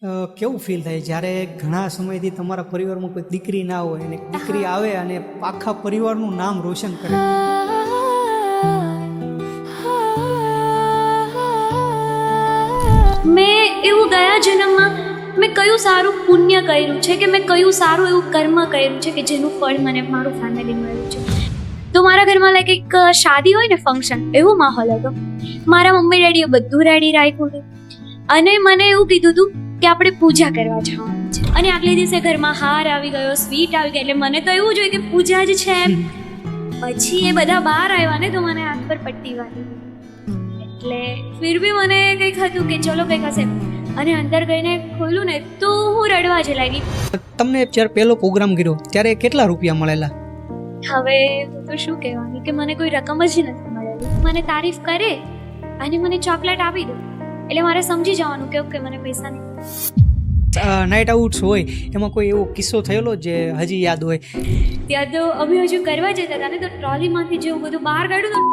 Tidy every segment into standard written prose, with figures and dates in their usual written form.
કેવું ફીલ થાય જ્યારે ઘણા સમયથી તમારા પરિવારમાં કોઈ દીકરી ના હોય અને દીકરી આવે અને આખા પરિવારનું નામ રોશન કરે? મેં એવું ગયા જન્મમાં મેં કયું સારું પુણ્ય કર્યું છે કે મેં કયું સારું એવું કર્મ કર્યું છે કે જેનું ફળ મને મારું ફેમિલી મળ્યું છે. તો મારા ઘરમાં લાઈક એક શાદી હોય ને, ફંક્શન, એવો માહોલ હતો. મારા મમ્મી ડેડીએ બધું રેડી રાખ્યું હતું અને મને એવું કીધું હતું કે આપણે પૂજા કરવા જવાનું છે. અને આગલે દિવસે ઘરમાં હાર આવી ગયો, સ્વીટ આવી ગઈ, એટલે મને તો એવું જોઈએ કે પૂજા જ છે એમ. પછી એ બધા બહાર આવ્યા ને તો મને આંખ પર પટ્ટી વાળી, એટલે ફિર બી મને કંઈક હતું કે ચલો કંઈક હશે. અને અંદર ગઈને ખોલ્યું ને તો હું રડવા જ લાગી. તમને જ્યારે પહેલો પ્રોગ્રામ કર્યો ત્યારે કેટલા રૂપિયા મળેલા? હવે હું તો શું કહેવાની કે મને કોઈ રકમ જ નથી મળેલી. મને તારીફ કરે અને મને ચોકલેટ આપી દે એટલે મારે સમજી જવાનું કે ઓકે મને પૈસા નહીં. નાઇટ આઉટ્સ હોય એમાં કોઈ એવો કિસ્સો થયેલો જે હજી યાદ હોય? ત્યાં તો અમે હજુ કરવા જતા હતા ને તો ટ્રોલીમાંથી જેવું બધું બહાર કાઢ્યું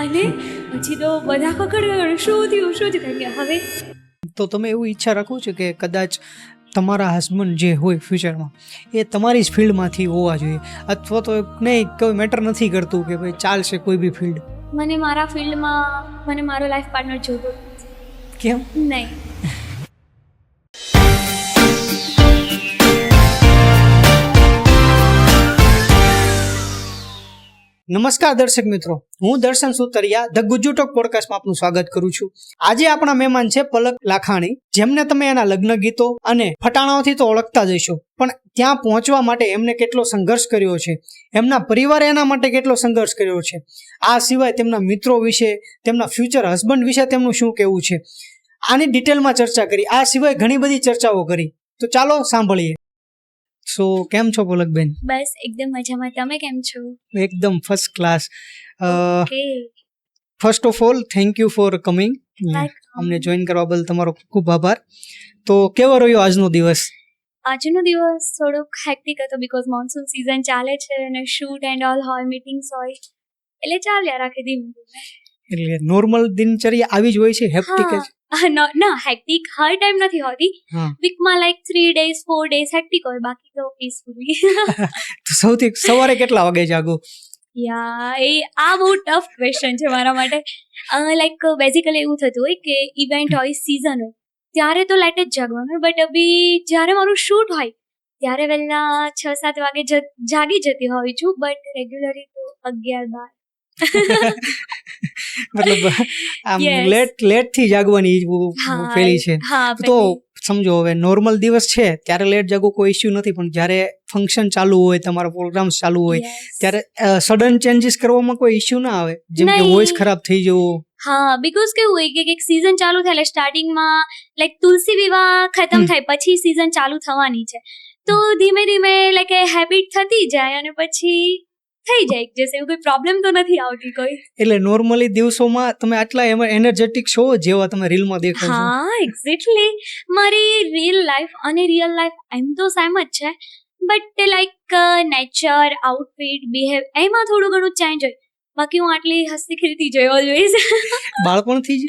અને પછી તો બધા પકડ શું થયું હવે. તો તમે એવું ઈચ્છા રાખો છો કે કદાચ તમારા હસબન્ડ જે હોય ફ્યુચરમાં એ તમારી જ ફિલ્ડમાંથી હોવા જોઈએ, અથવા તો નહીં કોઈ મેટર નથી કરતું કે ભાઈ ચાલશે કોઈ બી ફિલ્ડ? મને મારા ફિલ્ડમાં મને મારો લાઈફ પાર્ટનર જોવો. કેમ નહીં? નમસ્કાર દર્શક મિત્રો, હું દર્શન સુતરિયા ધ ગુજ્જુ ટોક પોડકાસ્ટમાં આપનું સ્વાગત કરું છું. આજે આપણા મહેમાન છે પલક લાખાણી, જેમને તમે એના લગ્ન ગીતો અને ફટાણાઓથી તો ઓળખતા જ હશો, પણ ત્યાં પહોંચવા માટે એમને કેટલો સંઘર્ષ કર્યો છે, એમના પરિવારે એના માટે કેટલો સંઘર્ષ કર્યો છે, આ સિવાય તેમના મિત્રો વિશે, તેમના ફ્યુચર હસબન્ડ વિશે તેમનું શું કહેવું છે, આની ડિટેલમાં ચર્ચા કરી. આ સિવાય ઘણી બધી ચર્ચાઓ કરી. તો ચાલો સાંભળીએ. સો કેમ છો પલકબેન? બસ એકદમ મજામાં. તમે કેમ છો? એકદમ first class. Okay, first of all thank you for coming. અમને જોઈન કરવા બદલ તમારો ખૂબ આભાર. તો કેવો રહ્યો આજનો દિવસ? આજનો દિવસ થોડોક હેક્ટિક હતો બીકોઝ મોન્સૂન સિઝન ચાલે છે અને શૂટ એન્ડ ઓલ હોય, મીટિંગ્સ હોય, એટલે ચાલ્યા રાખે ધીમે ધીમે. એટલે નોર્મલ દિનચર્યા આવી જ હોય છે? હેક્ટિક જ? ના, હેક્ટિક હર ટાઈમ નથી હોતી. વીકમાં લાઈક 3 days 4 days હેક્ટિક હોય, બાકી તો પીસફુલી. તો સૌથી સવારે કેટલા વાગે જાગો? આ બહુ ટફ ક્વેશ્ચન છે મારા માટે. લાઈક બેઝિકલી એવું થતું હોય કે ઇવેન્ટ હોય, સિઝન હોય, ત્યારે તો લેટ જ જાગવાનું, બટ અભી જ્યારે મારું શૂટ હોય ત્યારે વહેલા 6-7 વાગે જાગી જતી હોઉં છું, બટ રેગ્યુલરલી તો 11-12. મતલબ આમ લેટ થી જાગવાની પેલી છે. તો સમજો હવે નોર્મલ દિવસ છે ત્યારે લેટ જાગો કોઈ ઇશ્યુ નથી, પણ જ્યારે ફંક્શન ચાલુ હોય, તમારા પ્રોગ્રામ્સ ચાલુ હોય, ત્યારે સડન ચેન્જીસ કરવામાં કોઈ ઇશ્યુ ના આવે, જેમ કે વોઇસ ખરાબ થઈ જવો? બીકોઝ કેવું હોય કે એક સિઝન ચાલુ થાય એટલે સ્ટાર્ટિંગમાં લાઈક તુલસી વિવાહ ખતમ થાય પછી સિઝન ચાલુ થવાની છે, તો ધીમે ધીમે લાઈક એ હેબિટ થતી જાય અને પછી થઈ જાય જશે. એવું કોઈ પ્રોબ્લેમ તો નથી આવતી કોઈ. એટલે નોર્મલી દિવસોમાં તમે આટલા એનર્જેટિક છો જેવા તમે રીલમાં દેખાવ છો? એક્ઝેક્ટલી. મારી રિયલ લાઈફ અને રિયલ લાઈફ એમ તો સેમ જ છે, but like nature, outfit, behave એમાં થોડું ઘણું ચેન્જ હોય. બાકી હું આટલી હસતી ખીલતી જોઈ ઓલવેઝ. બાળપણથી જ?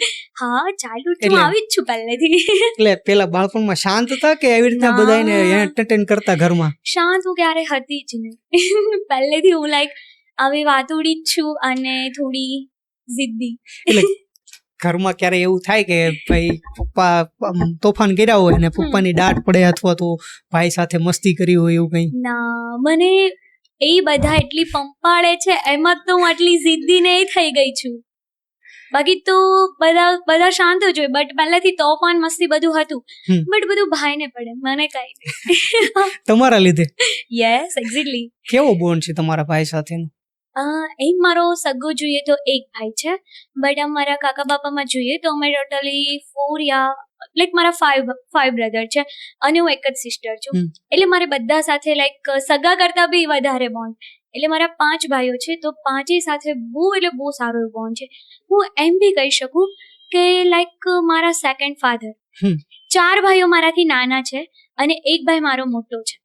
ચાઇલ્ડહુડ હું આવી જ છું પહેલેથી. એટલે પેલા બાળપણમાં શાંત હતા કે આવી રીતના બધાને એન્ટરટેન કરતા ઘરમાં? શાંત હું ક્યારે હતી જ નહીં. પહેલેથી હું લાઈક આવી વાતુડી જ છું અને થોડી જિદ્દી. એટલે ઘરમાં ક્યારે એવું થાય કે ભાઈ પપ્પા તોફાન કર્યા હોય અને પપ્પાની દાટ પડે, અથવા તો ભાઈ સાથે મસ્તી કરી હોય એવું કઈ? ના, મને એ બધા એટલી પંપાળે છે એમાં તો હું આટલી જિદ્દી ને થઈ ગઈ છું. બાકી તો બધા શાંત જ હોય, બટ પહેલાથી તોફાન મસ્તી બધું હતું, બટ બધું ભાઈને પડે, મને કઈ નહીં. તમારા લીધે? Yes, exactly. કેવો બોન્ડ છે તમારા ભાઈ સાથેનો? એમ મારો સગો જોઈએ તો એક ભાઈ છે, બટ અમારા કાકા બાપામાં જોઈએ તો અમે ટોટલી 4 લાઈક મારા 5 બ્રધર છે અને હું એક જ સિસ્ટર છું, એટલે મારે બધા સાથે લાઈક સગા કરતા બી વધારે બોન્ડ. એટલે મારા 5 ભાઈઓ છે તો 5 સાથે બહુ સારો એવો બોન્ડ છે. હું એમ બી કહી શકું કે લાઈક મારા સેકન્ડ ફાધર. 4 ભાઈઓ મારાથી નાના છે અને એક ભાઈ મારો મોટો છે,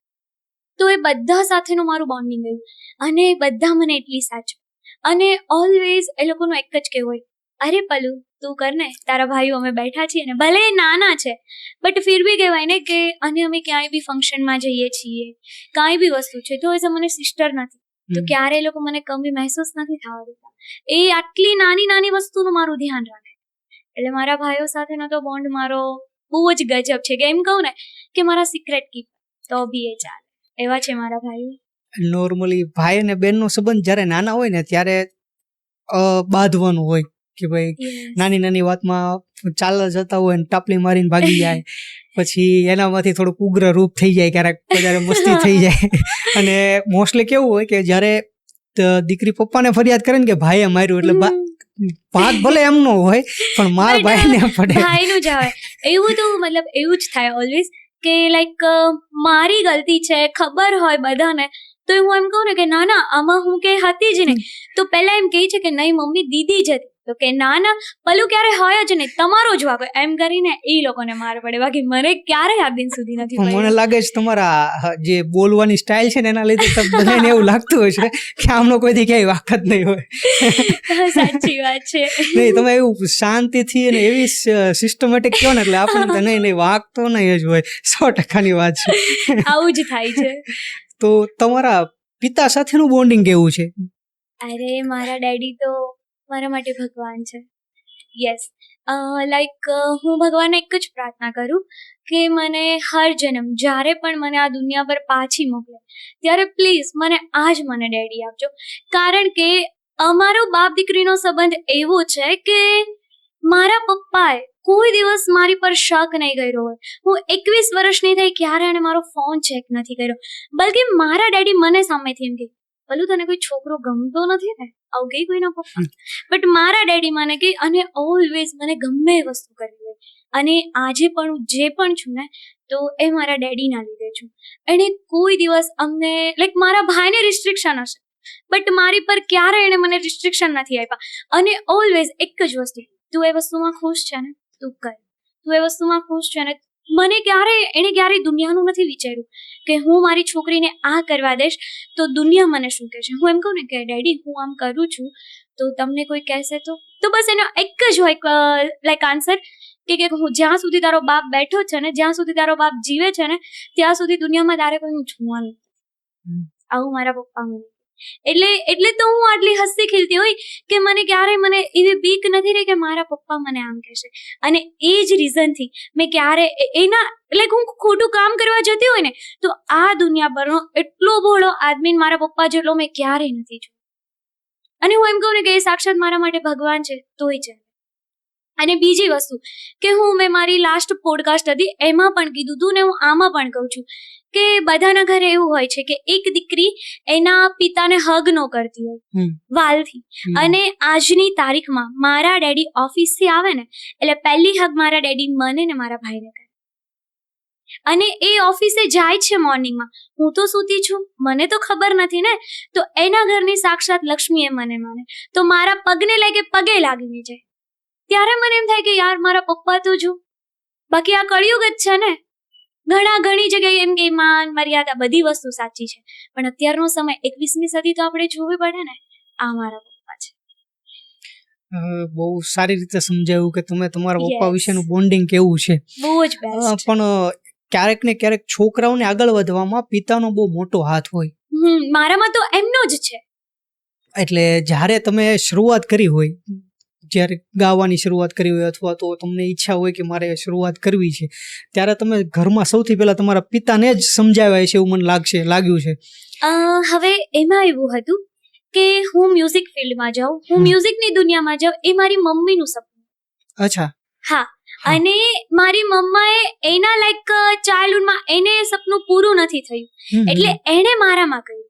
તો એ બધા સાથેનું મારું બોન્ડિંગ એવું, અને બધા મને એટલી સાચું, અને ઓલવેઝ એ લોકોનું એક જ કહેવું હોય, અરે પલુ તું કર ને, તારા ભાઈઓ અમે બેઠા છીએ ને, ભલે એ નાના છે બટ ફિર બી કહેવાય ને કે અને અમે ક્યાંય બી ફંક્શનમાં જઈએ છીએ, કાંઈ બી વસ્તુ છે તો એઝ અ મને સિસ્ટર નથી, તો ક્યારે એ લોકો મને કમી મહેસૂસ નથી થવા દેતા. એ આટલી નાની નાની વસ્તુનું મારું ધ્યાન રાખે. એટલે મારા ભાઈઓ સાથેનો તો બોન્ડ મારો બહુ જ ગજબ છે, કે એમ કહું ને કે મારા સિક્રેટ કીપર તો બી એ ચાલે, એવા છે મારા ભાઈઓ. નોર્મલી ભાઈ અને બેનનો સંબંધ જ્યારે નાના હોય ને ત્યારે બાંધવાનું હોય કે ભાઈ નાની નાની વાતમાં ચાલવા જતા હોય ને ટાપલી મારીને ભાગી જાય, પછી એનામાંથી થોડુંક ઉગ્ર રૂપ થઈ જાય, ક્યારેક વધારે મસ્તી થઈ જાય. અને મોસ્ટલી કેવું હોય કે જ્યારે દીકરી પપ્પાને ફરિયાદ કરે ને કે ભાઈએ માર્યું, એટલે ભાગ ભલે એમનો હોય પણ માર ભાઈને પડે, ભાઈનું જ આવે. એવું તો મતલબ એવું જ થાય ઓલવેઝ કે લાઈક મારી ગલતી છે ખબર હોય બધાને, તો હું એમ કહું ને કે ના ના આમાં હું કે હતી જ નહીં, તો પહેલા એમ કહે છે કે નહીં મમ્મી દીદી જ હતી, તો કે ના ના પેલું ક્યારે હોય જ નહીં, તમારો જ વાંકો, એમ કરીને એ લોકોને માર પડે, બાકી મને ક્યારે આ દિન સુધી નથી પડ્યું. મને લાગે છે તમારા જે બોલવાની સ્ટાઇલ છે ને એના લીધે બધાને એવું લાગતું હોય છે કે આમનો કોઈથી ક્યાંય વાક જ નહીં હોય. સાચી વાત છે. નહીં, તમે એવું શાંતિથી અને એવી સિસ્ટમેટિક કહો ને એટલે આપણને નહીં વાક તો નહીં જ હોય, 100%ની વાત છે. આવું જ થાય છે. તો તમારા પિતા સાથેનું બોન્ડિંગ કેવું છે? અરે મારા ડેડી તો મારા માટે ભગવાન છે. યસ, લાઈક હું ભગવાનને એક જ પ્રાર્થના કરું કે મને હર જન્મ જ્યારે પણ મને આ દુનિયા પર પાછી મોકલે ત્યારે પ્લીઝ મને આજ મને ડેડી આપજો, કારણ કે અમારો બાપ દીકરીનો સંબંધ એવો છે કે મારા પપ્પાએ કોઈ દિવસ મારી પર શક નહીં કર્યો હોય. હું 21 વર્ષની થઈ ક્યારે એને મારો ફોન ચેક નથી કર્યો, બલકે મારા ડેડી મને સામેથી એમ કે ભલું તને કોઈ છોકરો ગમતો નથી ને, આવું ગઈ કોઈના પપ્પા, બટ મારા ડેડી મને કે અને ઓલવેઝ મને ગમે એ વસ્તુ કરવી હોય, અને આજે પણ હું જે પણ છું ને તો એ મારા ડેડીના લીધે છું. એણે કોઈ દિવસ અમને લાઈક મારા ભાઈને રિસ્ટ્રિક્શન હશે બટ મારી પર ક્યારે એણે મને રિસ્ટ્રિક્શન નથી આપ્યા, અને ઓલવેઝ એક જ વસ્તુ, તું એ વસ્તુમાં ખુશ છે ને તું કર, તું એ વસ્તુમાં ખુશ છે ને. મને એણે ક્યારેય દુનિયાનું નથી વિચાર્યું કે હું મારી છોકરીને આ કરવા દઈશ તો દુનિયા મને શું કહેશે. હું એમ કહું ને કે ડેડી હું આમ કરું છું તો તમને કોઈ કહેશે તો બસ એનો એક જ હોય લાઈક આન્સર કે હું જ્યાં સુધી તારો બાપ બેઠો છે ને, જ્યાં સુધી તારો બાપ જીવે છે ને ત્યાં સુધી દુનિયામાં તારે કોઈનું જોવાનું. આવું મારા પપ્પા મને, એટલે તો હું આટલી હસતી ખીલતી હોય કે મને ક્યારેય મને એવી બીક નથી રહી કે મારા પપ્પા મને આમ કહેશે. અને એ જ રીઝનથી મેં ક્યારે એના લાઈક હું ખોટું કામ કરવા જતી હોય ને તો આ દુનિયા પરનો એટલો ભોળો આદમી મારા પપ્પા જેટલો મેં ક્યારેય નથી જોયો. અને હું એમ કહું ને કે એ સાક્ષાત મારા માટે ભગવાન છે તોય છે. અને બીજી વસ્તુ કે મેં મારી લાસ્ટ પોડકાસ્ટ હતી એમાં પણ કીધું હતું ને હું આમાં પણ કહું છું કે બધાના ઘરે એવું હોય છે કે એક દીકરી એના પિતાને હગ ન કરતી હોય વાલથી, અને આજની તારીખમાં મારા ડેડી ઓફિસથી આવે ને એટલે પહેલી હગ મારા ડેડી મને ને મારા ભાઈને કરે, અને એ ઓફિસે જાય છે મોર્નિંગમાં, હું તો સૂતી છું મને તો ખબર નથી ને, તો એના ઘરની સાક્ષાત લક્ષ્મીએ મને માને તો મારા પગને લઈ પગે લાગીને જાય. ત્યારે મને એમ થાય કે યાર મારા પપ્પા તો જો, બાકી આ કળિયુગ જ છે ને. ઘણી જગ્યાએ એમ કે માન મર્યાદા બધી વસ્તુ સાચી છે, પણ અત્યારનો સમય 21મી સદી તો આપણે જોવી પડે ને. આ મારા પપ્પા છે. બહુ સારી રીતે સમજાવ્યું કે તમે તમારા પપ્પા વિશેનું બોન્ડિંગ કેવું છે. બહુ જ બેસ્ટ. પણ ક્યારેક ને ક્યારેક છોકરાઓને આગળ વધવામાં પિતાનો બહુ મોટો હાથ હોય. મારામાં તો એમનો જ છે. એટલે જ્યારે તમે શરૂઆત કરી હોય, જ્યારે ગાવાની શરૂઆત કરી હોય અથવા તો તમને ઈચ્છા હોય કે મારે શરૂઆત કરવી છે, ત્યારે તમે ઘરમાં સૌથી પહેલા તમારા પિતાને જ સમજાવ્યા છે એવું મને લાગ્યું છે. હવે એમાં એવું હતું કે હું મ્યુઝિક ફિલ્ડમાં જાઉં, હું મ્યુઝિકની દુનિયામાં જાઉં, એ મારી મમ્મીનું સપનું. અચ્છા. હા, અને મારી મમ્માએ એના લાઈક ચાઇલ્ડહુડમાં એને સપનું પૂરું નથી થયું એટલે એણે મારામાં કહ્યું.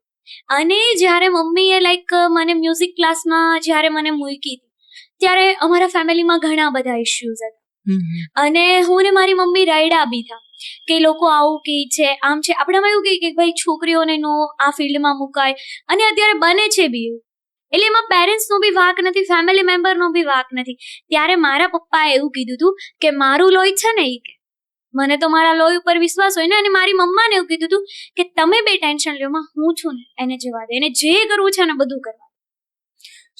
અને જ્યારે મમ્મીએ લાઈક મને મ્યુઝિક ક્લાસમાં જ્યારે મને મૂકી ત્યારે અમારા ફેમિલીમાં ઘણા બધા ઇશ્યુઝ હતા, અને હું ને મારી મમ્મી રાયડા બી થા કે લોકો આવું કહે છે આમ છે. આપણામાં એવું કહે કે ભાઈ છોકરીઓને નો આ ફિલ્ડમાં મુકાય, અને અત્યારે બને છે બી એવું, એટલે એમાં પેરેન્ટ્સનો બી વાંક નથી, ફેમિલી મેમ્બરનો બી વાંક નથી. ત્યારે મારા પપ્પાએ એવું કીધું હતું કે મારું લોહી છે ને એ કે મને તો મારા લોહી ઉપર વિશ્વાસ હોય ને, અને મારી મમ્માને એવું કીધું હતું કે તમે બે ટેન્શન લ્યો માં હું છું ને એને જવા દે, એને જે કરવું છે ને બધું કરવા.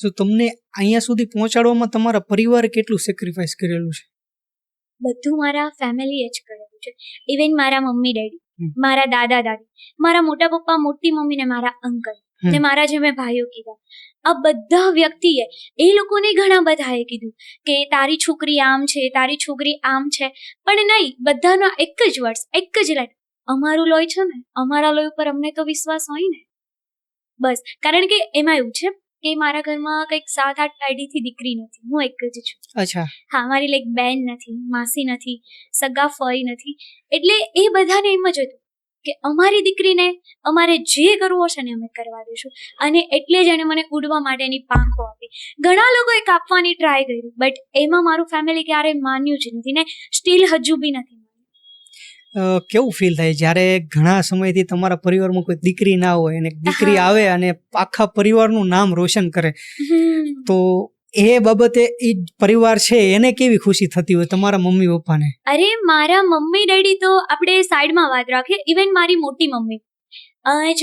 સો તમને અહીંયા સુધી પહોંચાડવામાં તમારા પરિવારે કેટલું સેક્રિફાઈસ કરેલું છે? બધું મારા ફેમિલીએ જ કરેલું છે. ઇવન મારા મમ્મી ડેડી, હમ. મારા દાદા દાદી, મારા મોટા પપ્પા, મોટી મમ્મી ને મારા અંકલ હમ. ને મારા જે મેં ભાઈઓ કીધા, આ બધા વ્યક્તિએ એ લોકોને ઘણા બધાએ કીધું કે તારી છોકરી આમ છે, તારી છોકરી આમ છે, પણ નહીં, બધાનો એક જ વર્ડ્સ, એક જ લાઈન, અમારું લોહી છે ને, અમારા લોહી ઉપર અમને તો વિશ્વાસ હોય ને. બસ, કારણ કે એમાં એવું છે કે મારા ઘરમાં કંઈક 7-8 પેઢીથી દીકરી નથી, હું એક જ છું. અચ્છા. હા, મારી લાઈક બેન નથી, માસી નથી, સગા ફઈ નથી, એટલે એ બધાને એમ જ હતું કે અમારી દીકરીને અમારે જે કરવું હશે ને અમે કરવા દઈશું. અને એટલે જ એને મને ઉડવા માટેની પાંખો આપી. ઘણા લોકોએ કાપવાની ટ્રાય કરી, બટ એમાં મારું ફેમિલી ક્યારેય માન્યું જ નથી ને સ્ટીલ હજુ બી નથી. કેવું ફીલ થાય જ્યારે ઘણા સમયથી તમારા પરિવારમાં કોઈ દીકરી ના હોય અને દીકરી આવે અને આખા પરિવારનું નામ રોશન કરે, તો એ બાબતે એ પરિવાર છે એને કેવી ખુશી થતી હોય તમારા મમ્મી પપ્પાને? અરે મારા મમ્મી ડેડી તો આપણે સાઈડમાં વાત રાખીએ. ઇવન મારી મોટી મમ્મી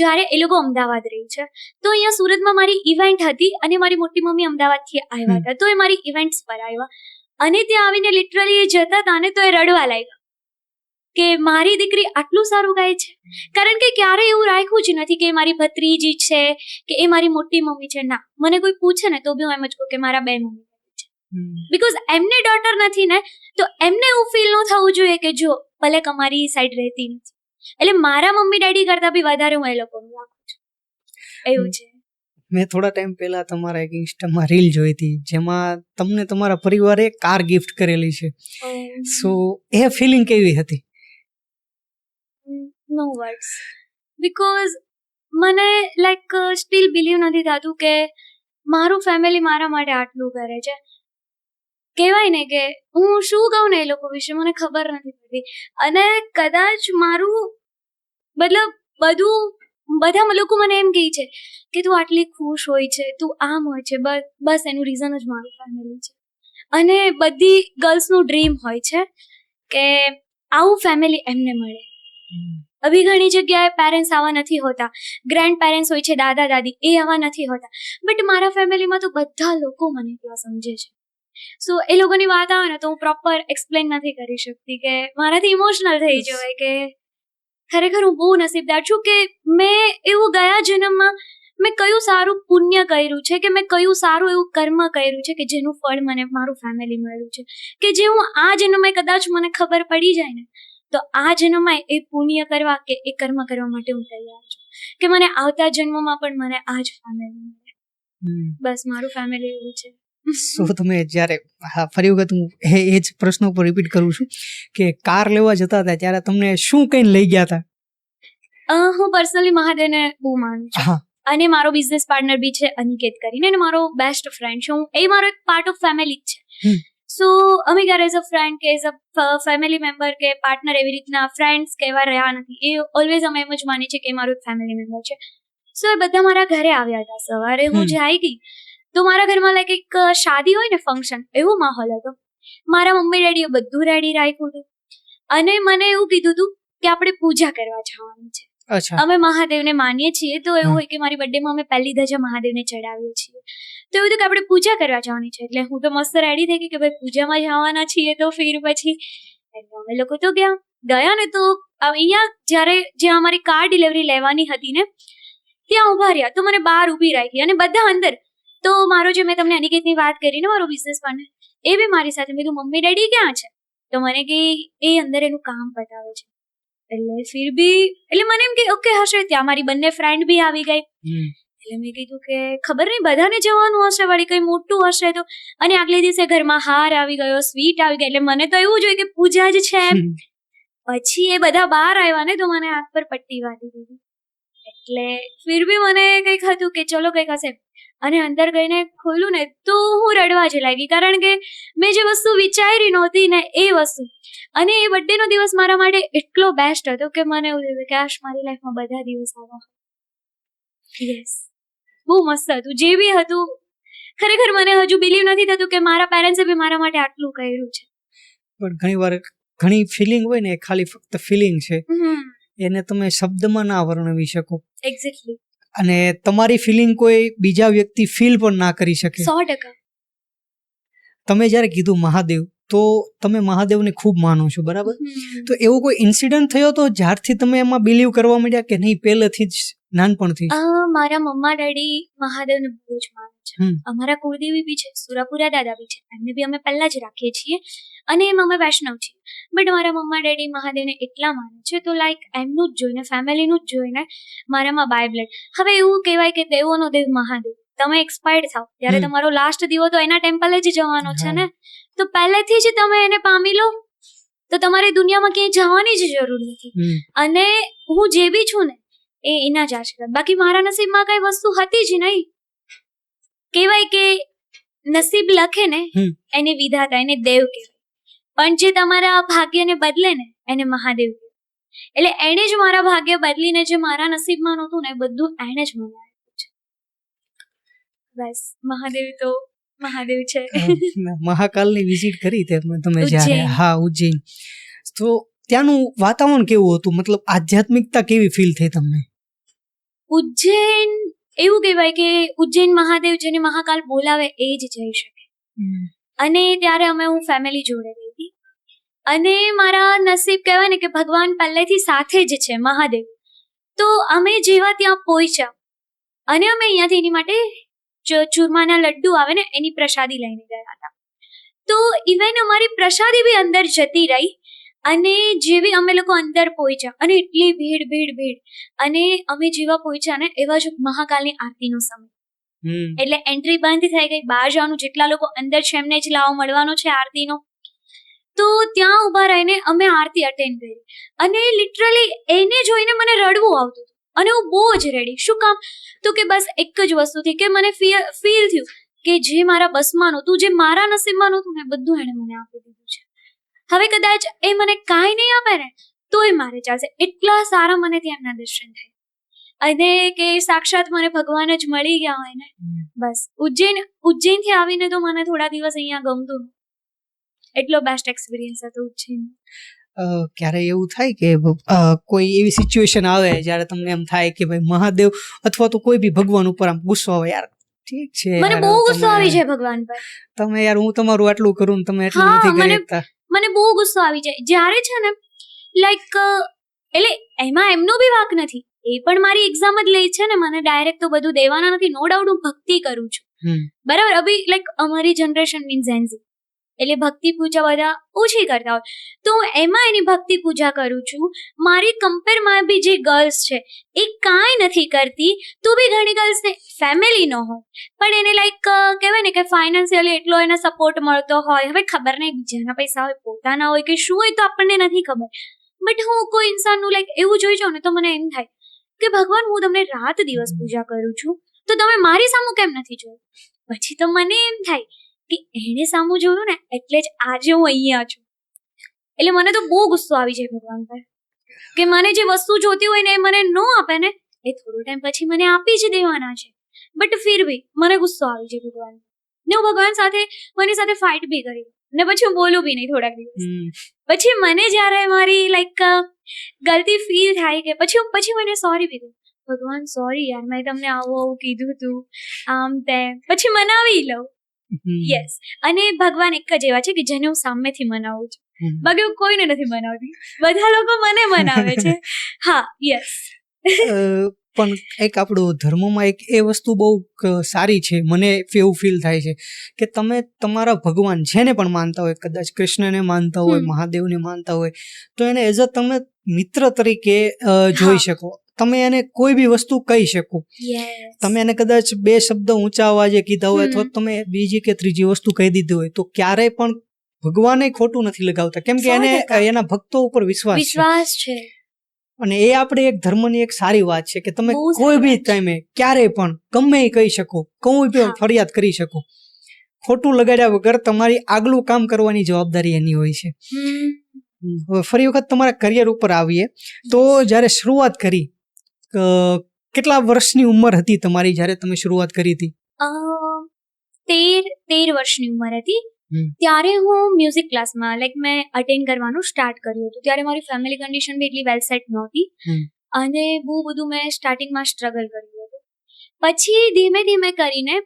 જ્યારે એ લોકો અમદાવાદ રહી છે, તો અહીંયા સુરતમાં મારી ઇવેન્ટ હતી અને મારી મોટી મમ્મી અમદાવાદથી આવ્યા હતા, તો એ મારી ઇવેન્ટ્સ પર આવ્યા અને ત્યાં આવીને લિટરલી એ જતા હતા ને તો એ રડવા લાગ્યા કે મારી દીકરી આટલું સારું ગાય છે. કારણ કે ક્યારેય એવું રાખ્યું જ નથી કે મારી ભત્રીજી છે કે એ મારી મોટી મમ્મી છે. ના, મને કોઈ પૂછે ને તો બી હું એમ જ કહું કે મારા બે મમ્મી છે. બીકોઝ એમને ડોટર નથી ને, તો એમને એવું ફીલ ન થવું જોઈએ કે જો ભલે અમારી સાઈડ રહેતી નથી. એટલે મારા મમ્મી ડેડી કરતા બી વધારે હું એ લોકોનું રાખું છું. એવું છે. મેં થોડા ટાઈમ પહેલા તમારા એક ઇન્સ્ટામાં રીલ જોઈ હતી જેમાં તમને તમારા પરિવારે કાર ગિફ્ટ કરેલી છે. સો એ ફિલિંગ કેવી હતી? નો વર્ડ્સ, બીકોઝ મને લાઈક સ્ટીલ બિલીવ નથી થતું કે મારું ફેમિલી મારા માટે આટલું કરે છે. કહેવાય ને કે હું શું કહું ને એ લોકો વિશે મને ખબર નથી પડતી. અને કદાચ મારું મતલબ બધા લોકો મને એમ કહે છે કે તું આટલી ખુશ હોય છે, તું આમ હોય છે, બસ એનું રીઝન જ મારું ફેમિલી છે. અને બધી ગર્લ્સનું ડ્રીમ હોય છે કે આવું ફેમિલી એમને મળે. અભી ઘણી જગ્યાએ પેરેન્ટ્સ આવા નથી હોતા, ગ્રેન્ડ પેરેન્ટ્સ હોય છે, દાદા દાદી, એ આવા નથી હોતા. બટ મારા ફેમિલીમાં તો બધા લોકો મને ત્યાં સમજે છે. સો એ લોકોની વાત આવે ને તો હું પ્રોપર એક્સપ્લેન નથી કરી શકતી કે મારાથી ઇમોશનલ થઈ જવાય કે ખરેખર હું બહુ નસીબદાર છું કે મેં એવું ગયા જન્મમાં મેં કયું સારું પુણ્ય કર્યું છે કે મેં કયું સારું એવું કર્મ કર્યું છે કે જેનું ફળ મને મારું ફેમિલી મળ્યું છે, કે જે હું આ જન્મે કદાચ મને ખબર પડી જાય ને તો આ જન્મમાં એ પુણ્ય કરવા કે એ કર્મ કરવા માટે હું તૈયાર છું કે મને આવતા જન્મમાં પણ મને આ જ ફેમિલી મળે. બસ મારું ફેમિલી એવું છે. સો તમે જ્યારે ફરી વખત હું એ જ પ્રશ્ન ઉપર રિપીટ કરું છું કે કાર લેવા જતા હતા ત્યારે તમને શું કઈને લઈ ગયા હતા? હું પર્સનલી મહાદેવને બહુ માનું છું અને મારો બિઝનેસ પાર્ટનર બી છે અનિકેત કરીને, અને મારો બેસ્ટ ફ્રેન્ડ છે. એ મારો એક પાર્ટ ઓફ ફેમિલી જ છે. સો અમે ક્યારે એઝ અ ફ્રેન્ડ કે એઝ અ ફેમિલી મેમ્બર કે પાર્ટનર એવી રીતના ફ્રેન્ડ્સ કહેવા રહ્યા નથી. એ ઓલવેઝ અમે એમ જ માનીએ છીએ કે એ મારો એક ફેમિલી મેમ્બર છે. સો એ બધા મારા ઘરે આવ્યા હતા. સવારે હું જે આવી ગઈ તો મારા ઘરમાં લાઈક એક શાદી હોય ને, ફંક્શન, એવો માહોલ હતો. મારા મમ્મી ડેડીએ બધું રેડી રાખ્યું હતું અને મને એવું કીધું હતું કે આપણે પૂજા કરવા જવાની છે. અમે મહાદેવને માનીએ છીએ તો એવું હોય કે મારી બર્થડેમાં અમે પહેલી ધજા મહાદેવને ચડાવીએ છીએ. તો એવું હતું કે આપણે પૂજા કરવા જવાની છે. એટલે હું તો મસ્ત રેડી થઈ ગઈ કે ભાઈ પૂજામાં જવાના છીએ તો ફિર પછી એટલે અમે લોકો તો ગયા ને તો અહીંયા જ્યાં અમારી કાર ડિલિવરી લેવાની હતી ને ત્યાં ઉભા રહ્યા તો મને બહાર ઊભી રાખી અને બધા અંદર. તો મારો જે મેં તમને અનિકેતની વાત કરી ને, મારો બિઝનેસ પાર્ટનર, એ બી મારી સાથે. મેં કીધું મમ્મી ડેડી ક્યાં છે? તો મને કે એ અંદર એનું કામ બતાવે છે. એટલે ફિર બી એટલે મને એમ કે ઓકે હશે ત્યાં. મારી બંને ફ્રેન્ડ બી આવી ગઈ. એટલે મેં કીધું કે ખબર નહીં બધાને જવાનું હશે, વળી કંઈ મોટું હશે તો. અને આગલે દિવસે ઘરમાં હાર આવી ગયો, સ્વીટ આવી ગઈ. એટલે મને તો એવું જોઈએ કે પૂજા જ છે એમ. પછી એ બધા બહાર આવ્યા ને તો મને આંખ પર પટ્ટી વાળી દીધી. એટલે ફિર બી મને કંઈક હતું કે ચલો કંઈક હશે. અને અંદર ગઈને ખોલ્યું ને તો હું રડવા જ લાગી, કારણ કે મેં જે વસ્તુ વિચારી નહોતી ને એ વસ્તુ. અને એ બર્થડેનો દિવસ મારા માટે એટલો બેસ્ટ હતો કે મને એવું થયું કે કાશ મારી લાઈફમાં બધા દિવસ આવા. યસ, બહુ મસ્ત હતું. જે બી હતું ખરેખર મને હજુ બિલીવ નથી થતું કે મારા પેરેન્ટ્સે બી મારા માટે આટલું કર્યું છે. પણ ઘણી વાર ઘણી ફિલિંગ હોય ને, ખાલી ફક્ત ફિલિંગ છે, એને તમે શબ્દમાં ના વર્ણવી શકો. એક્ઝેક્ટલી. અને તમારી ફિલિંગ કોઈ બીજા વ્યક્તિ ફીલ પણ ના કરી શકે. 100%. તમે જ્યારે કીધું મહાદેવ, તો તમે મહાદેવને ખૂબ માનો છો, બરાબર? તો એવો કોઈ ઇન્સિડન્ટ થયો તો જ્યારથી તમે એમાં બિલીવ કરવા માંડ્યા, કે નહીં પહેલેથી જ નાનપણથી? મારા મમ્મા ડેડી મહાદેવને બહુ જ માને છે. હમ. અમારા કુળદેવી બી છે, સુરાપુરા દાદા બી છે, એમને બી અમે પહેલા જ રાખીએ છીએ, અને એમ અમે વૈષ્ણવ છીએ. બટ મારા મમ્મા ડેડી મહાદેવને એટલા માને છે, તો લાઈક એમનું જ જોઈને, ફેમિલીનું જ જોઈને મારામાં બાય બ્લડ. હવે એવું કહેવાય કે દેવોનો દેવ મહાદેવ, તમે એક્સપાયર્ડ થાવ ત્યારે તમારો લાસ્ટ દીવો તો એના ટેમ્પલે જ જવાનો છે ને, તો પહેલેથી જ તમે એને પામી લો તો તમારે દુનિયામાં ક્યાંય જવાની જ જરૂર નથી. અને હું જે બી છું ને એ એના જ આશીર્વાદ. બાકી મારા નસીબમાં કઈ વસ્તુ હતી જ નહીં. કહેવાય કે નસીબ લખે ને એને વિધાતા, એને દેવ કહેવાય, પણ જે તમારા ભાગ્યને બદલે ને એને મહાદેવ કહેવાય. એટલે એણે જ મારા ભાગ્ય બદલીને જે મારા નસીબમાં નહોતું ને એ બધું એણે જ મને આપ્યું છે. બસ મહાદેવ તો મહાદેવ છે. મહાકાલની વિઝિટ કરી તમે જ્યારે? ઉજ્જૈન. હા, ઉજ્જૈન. તો ત્યાંનું વાતાવરણ કેવું હતું? મતલબ આધ્યાત્મિકતા કેવી ફીલ થઈ તમને? ઉજ્જૈન એવું કહેવાય કે ઉજ્જૈન મહાદેવ જેને મહાકાલ બોલાવે એ જ જઈ શકે. અને ત્યારે હું ફેમિલી જોડે ગઈ હતી, અને મારા નસીબ કહેવાય ને કે ભગવાન પહેલેથી સાથે જ છે, મહાદેવ. તો અમે જેવા ત્યાં પહોંચ્યા, અને અમે અહીંયાથી એની માટે ચૂરમાના લડ્ડુ આવે ને એની પ્રસાદી લઈને ગયા હતા. તો ઇવન અમારી પ્રસાદી બી અંદર જતી રહી, અને જેવી અમે લોકો અંદર પહોંચ્યા, અને એટલી ભીડ, અને અમે જેવા પહોંચ્યા ને એવા જ મહાકાલની આરતીનો સમય. એટલે એન્ટ્રી બંધ થઈ ગઈ, બહાર જવાનું, જેટલા લોકો અંદર છે એમને જ લાવો મળવાનો છે આરતીનો. તો ત્યાં ઊભા રહીને અમે આરતી અટેન્ડ કરી, અને લિટરલી એને જોઈને મને રડવું આવતું હતું, અને હું બહુ જ રેડી. શું કામ? તો કે બસ એક જ વસ્તુથી કે મને ફીલ થયું કે જે મારા બસમાં નહોતું, જે મારા નસીબમાં નહોતું ને બધું એણે મને આપી દીધું છે. હવે કદાચ એ મને કાંઈ નહીં આપે ને તોય મારે ચાલશે. એટલા સારા મને ત્યાં એમના દર્શન થાય, અને કે સાક્ષાત મને ભગવાન જ મળી ગયા હોય ને. બસ ઉજ્જૈનથી આવીને તો મને થોડા દિવસ અહીંયા ગમતું. એટલો બેસ્ટ એક્સપિરિયન્સ હતો ઉજ્જૈન. ક્યારે એવું થાય કે કોઈ એવી સિચ્યુએશન આવે જ્યારે તમને એમ થાય કે ભાઈ મહાદેવ અથવા તો કોઈ બી ભગવાન ઉપર આમ ગુસ્સો આવે, યાર ઠીક છે, મને બહુ ગુસ્સો આવી જાય ભગવાન પર, તમે યાર હું તમારું આટલું કરું ને તમે એટલું નથી કરી શકતા? મને બહુ ગુસ્સો આવી જાય જ્યારે છે ને, લાઈક એટલે એમાં એમનો બી વાંક નથી, એ પણ મારી એક્ઝામ જ લે છે ને, મને ડાયરેક્ટ તો બધું દેવાના નથી. નો ડાઉટ હું ભક્તિ કરું છું, બરાબર. અભી લાઈક અમારી જનરેશન મીન્સ ઝેન્ઝી, એટલે ભક્તિ પૂજા બધા ઓછી કરતા હોય, તો એમાં એની ભક્તિ પૂજા કરું છું. મારી કમ્પેરમાં બી જે ગર્લ્સ છે એ કાંઈ નથી કરતી, તો બી ઘણી ગર્લ્સને ફેમિલી ન હોય, પણ એને લાઈક કહેવાય ને કે ફાઇનાન્શિયલી એટલો એને સપોર્ટ મળતો હોય. હવે ખબર નહીં બીજાના પૈસા હોય, પોતાના હોય કે શું હોય, તો આપણને નથી ખબર. બટ હું કોઈ ઇન્સાનનું લાઈક એવું જોઈ જાઉં ને તો મને એમ થાય કે ભગવાન, હું તમને રાત દિવસ પૂજા કરું છું, તો તમે મારી સામું કેમ નથી જોયું? પછી તો મને એમ થાય કે એને સામું જોયું ને એટલે જ આજે હું અહીંયા છું. એટલે મને તો બહુ ગુસ્સો આવી જાય ભગવાન પર, કે મને જે વસ્તુ જોતી હોય ને એ મને ન આપે ને, એ થોડો ટાઈમ પછી મને આપી જ દેવાના છે. બટ ફિર બી મને ગુસ્સો આવી જાય ભગવાન ને. હું ભગવાન સાથે મારી સાથે ફાઇટ બી કરી, ને પછી હું બોલું બી નહીં થોડાક દિવસ. પછી મને જ્યારે મારી લાઈક ગલતી ફીલ થાય કે પછી મને સોરી બી કહું, ભગવાન સોરી યાર, મેં તમને આવું કીધું તું, આમ તેમ, પછી મનાવી લઉં. યસ. અને ભગવાન એક જ એવા છે કે જેને હું સામેથી મનાવું છું, બાકી હું કોઈને નથી મનાવતી, બધા લોકો મને મનાવે છે. હા, યસ. પણ એક આપણો ધર્મમાં એક એ વસ્તુ બહુ સારી છે, મને એવું ફીલ થાય છે કે તમે તમારા ભગવાન જેને પણ માનતા હોય, કદાચ કૃષ્ણને માનતા હોય, મહાદેવને માનતા હોય, તો એને એઝ અ તમે મિત્ર તરીકે જોઈ શકો. તમે એને કોઈ બી વસ્તુ કહી શકો. તમે એને કદાચ 2 શબ્દ ઊંચા અવાજે કીધા હોય, અથવા તમે બીજી કે ત્રીજી વસ્તુ કહી દીધી હોય, તો ક્યારેય પણ ભગવાને ખોટું નથી લગાવતા, કેમ કે એને એના ભક્તો ઉપર વિશ્વાસ છે. અને એ આપણે એક ધર્મની એક સારી વાત છે કે તમે કોઈ બી ટાઈમે ક્યારેય પણ ગમે એ કહી શકો, કોઈ બી ફરિયાદ કરી શકો, ખોટું લગાડ્યા વગર તમારી આગલું કામ કરવાની જવાબદારી એની હોય છે. ફરી વખત તમારા કરિયર ઉપર આવીએ તો જ્યારે શરૂઆત કરી, કેટલા વર્ષની ઉંમર હતી તમારી જ્યારે તમે શરૂઆત કરી હતી? 13 વર્ષની ઉંમર હતી ત્યારે હું મ્યુઝિક ક્લાસમાં લાઈક મેં અટેન્ડ કરવાનું સ્ટાર્ટ કર્યું હતું. ત્યારે મારી ફેમિલી કન્ડિશન બી એટલી વેલ સેટ નહોતી, અને બહુ બધું મેં સ્ટાર્ટિંગમાં સ્ટ્રગલ કર્યું હતું. પછી ધીમે ધીમે કરીને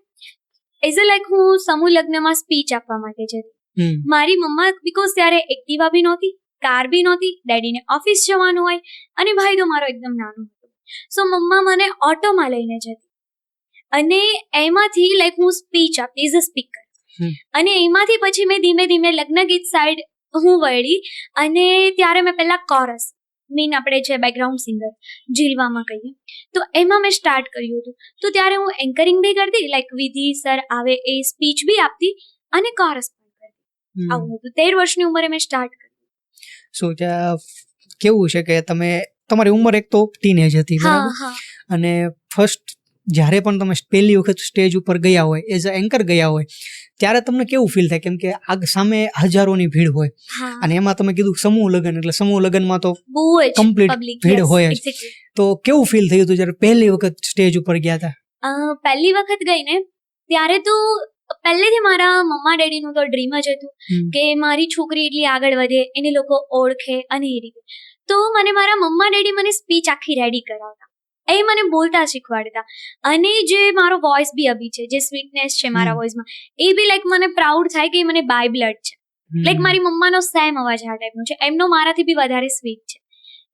એઝ અ લાઈક હું સમૂહ લગ્નમાં સ્પીચ આપવા માટે જતી. મારી મમ્મા બીકોઝ ત્યારે એક્ટિવા બી નહોતી, કાર બી નહોતી, ડેડીને ઓફિસ જવાનું હોય અને ભાઈ તો મારો એકદમ નાનો હતો. સો મમ્મા મને ઓટોમાં લઈને જતી અને એમાંથી લાઈક હું સ્પીચ આપતી એઝ અ સ્પીકર. અને એમાંથી પછી મેં ધીમે ધીમે લગ્ન ગીત સાઈડ હું વળી અને ત્યારે મેં પહેલા કોરસ મીન આપણે જે બેકગ્રાઉન્ડ સિંગર જીલવામાં કહીએ તો એમાં મેં સ્ટાર્ટ કર્યું હતું. તો ત્યારે હું એન્કરિંગ બી કરતી, લાઈક વિધિ સર આવે એ સ્પીચ બી આપતી અને કોરસ પણ કરતી. આવું હતું 13 વર્ષની ઉંમરે મેં સ્ટાર્ટ કર્યું. સો ત્યાં કેવું છે કે તમે તમારી ઉંમર એક તો ટીનેજ હતી, બરાબર? અને ફર્સ્ટ જ્યારે પણ તમે પહેલી વખત સ્ટેજ ઉપર ગયા હોય, એઝ અ એન્કર ગયા હોય, ત્યારે તમને કેવું ફીલ થાય? કેમ કે આ સામે હજારોની ભીડ હોય અને એમાં તમે કીધું સમૂહ લગ્ન, એટલે સમૂહ લગ્નમાં તો બહુ જ કમ્પ્લીટ public, ભીડ yes, હોય જ. exactly. તો કેવું ફીલ થયું હતું જ્યારે પહેલી વખત સ્ટેજ ઉપર ગયા હતા? પહેલી વખત ગઈ ને ત્યારે તો પહેલેથી મારા મમ્મા ડેડીનું તો ડ્રીમ જ હતું કે મારી છોકરી એટલી આગળ વધે, એને લોકો ઓળખે અને એ રીતે. તો મને મારા મમ્મા ડેડી મને સ્પીચ આખી રેડી કરાવતા, એ મને બોલતા શીખવાડતા અને જે મારો વોઇસ બી અભી છે, જે સ્વીટનેસ છે મારા વોઇસમાં, એ બી લાઈક મને પ્રાઉડ થાય કે મને બાય બ્લડ છે. લાઈક મારી મમ્માનો સેમ અવાજ આ ટાઈપનો છે, એમનો મારાથી બી વધારે સ્વીટ છે.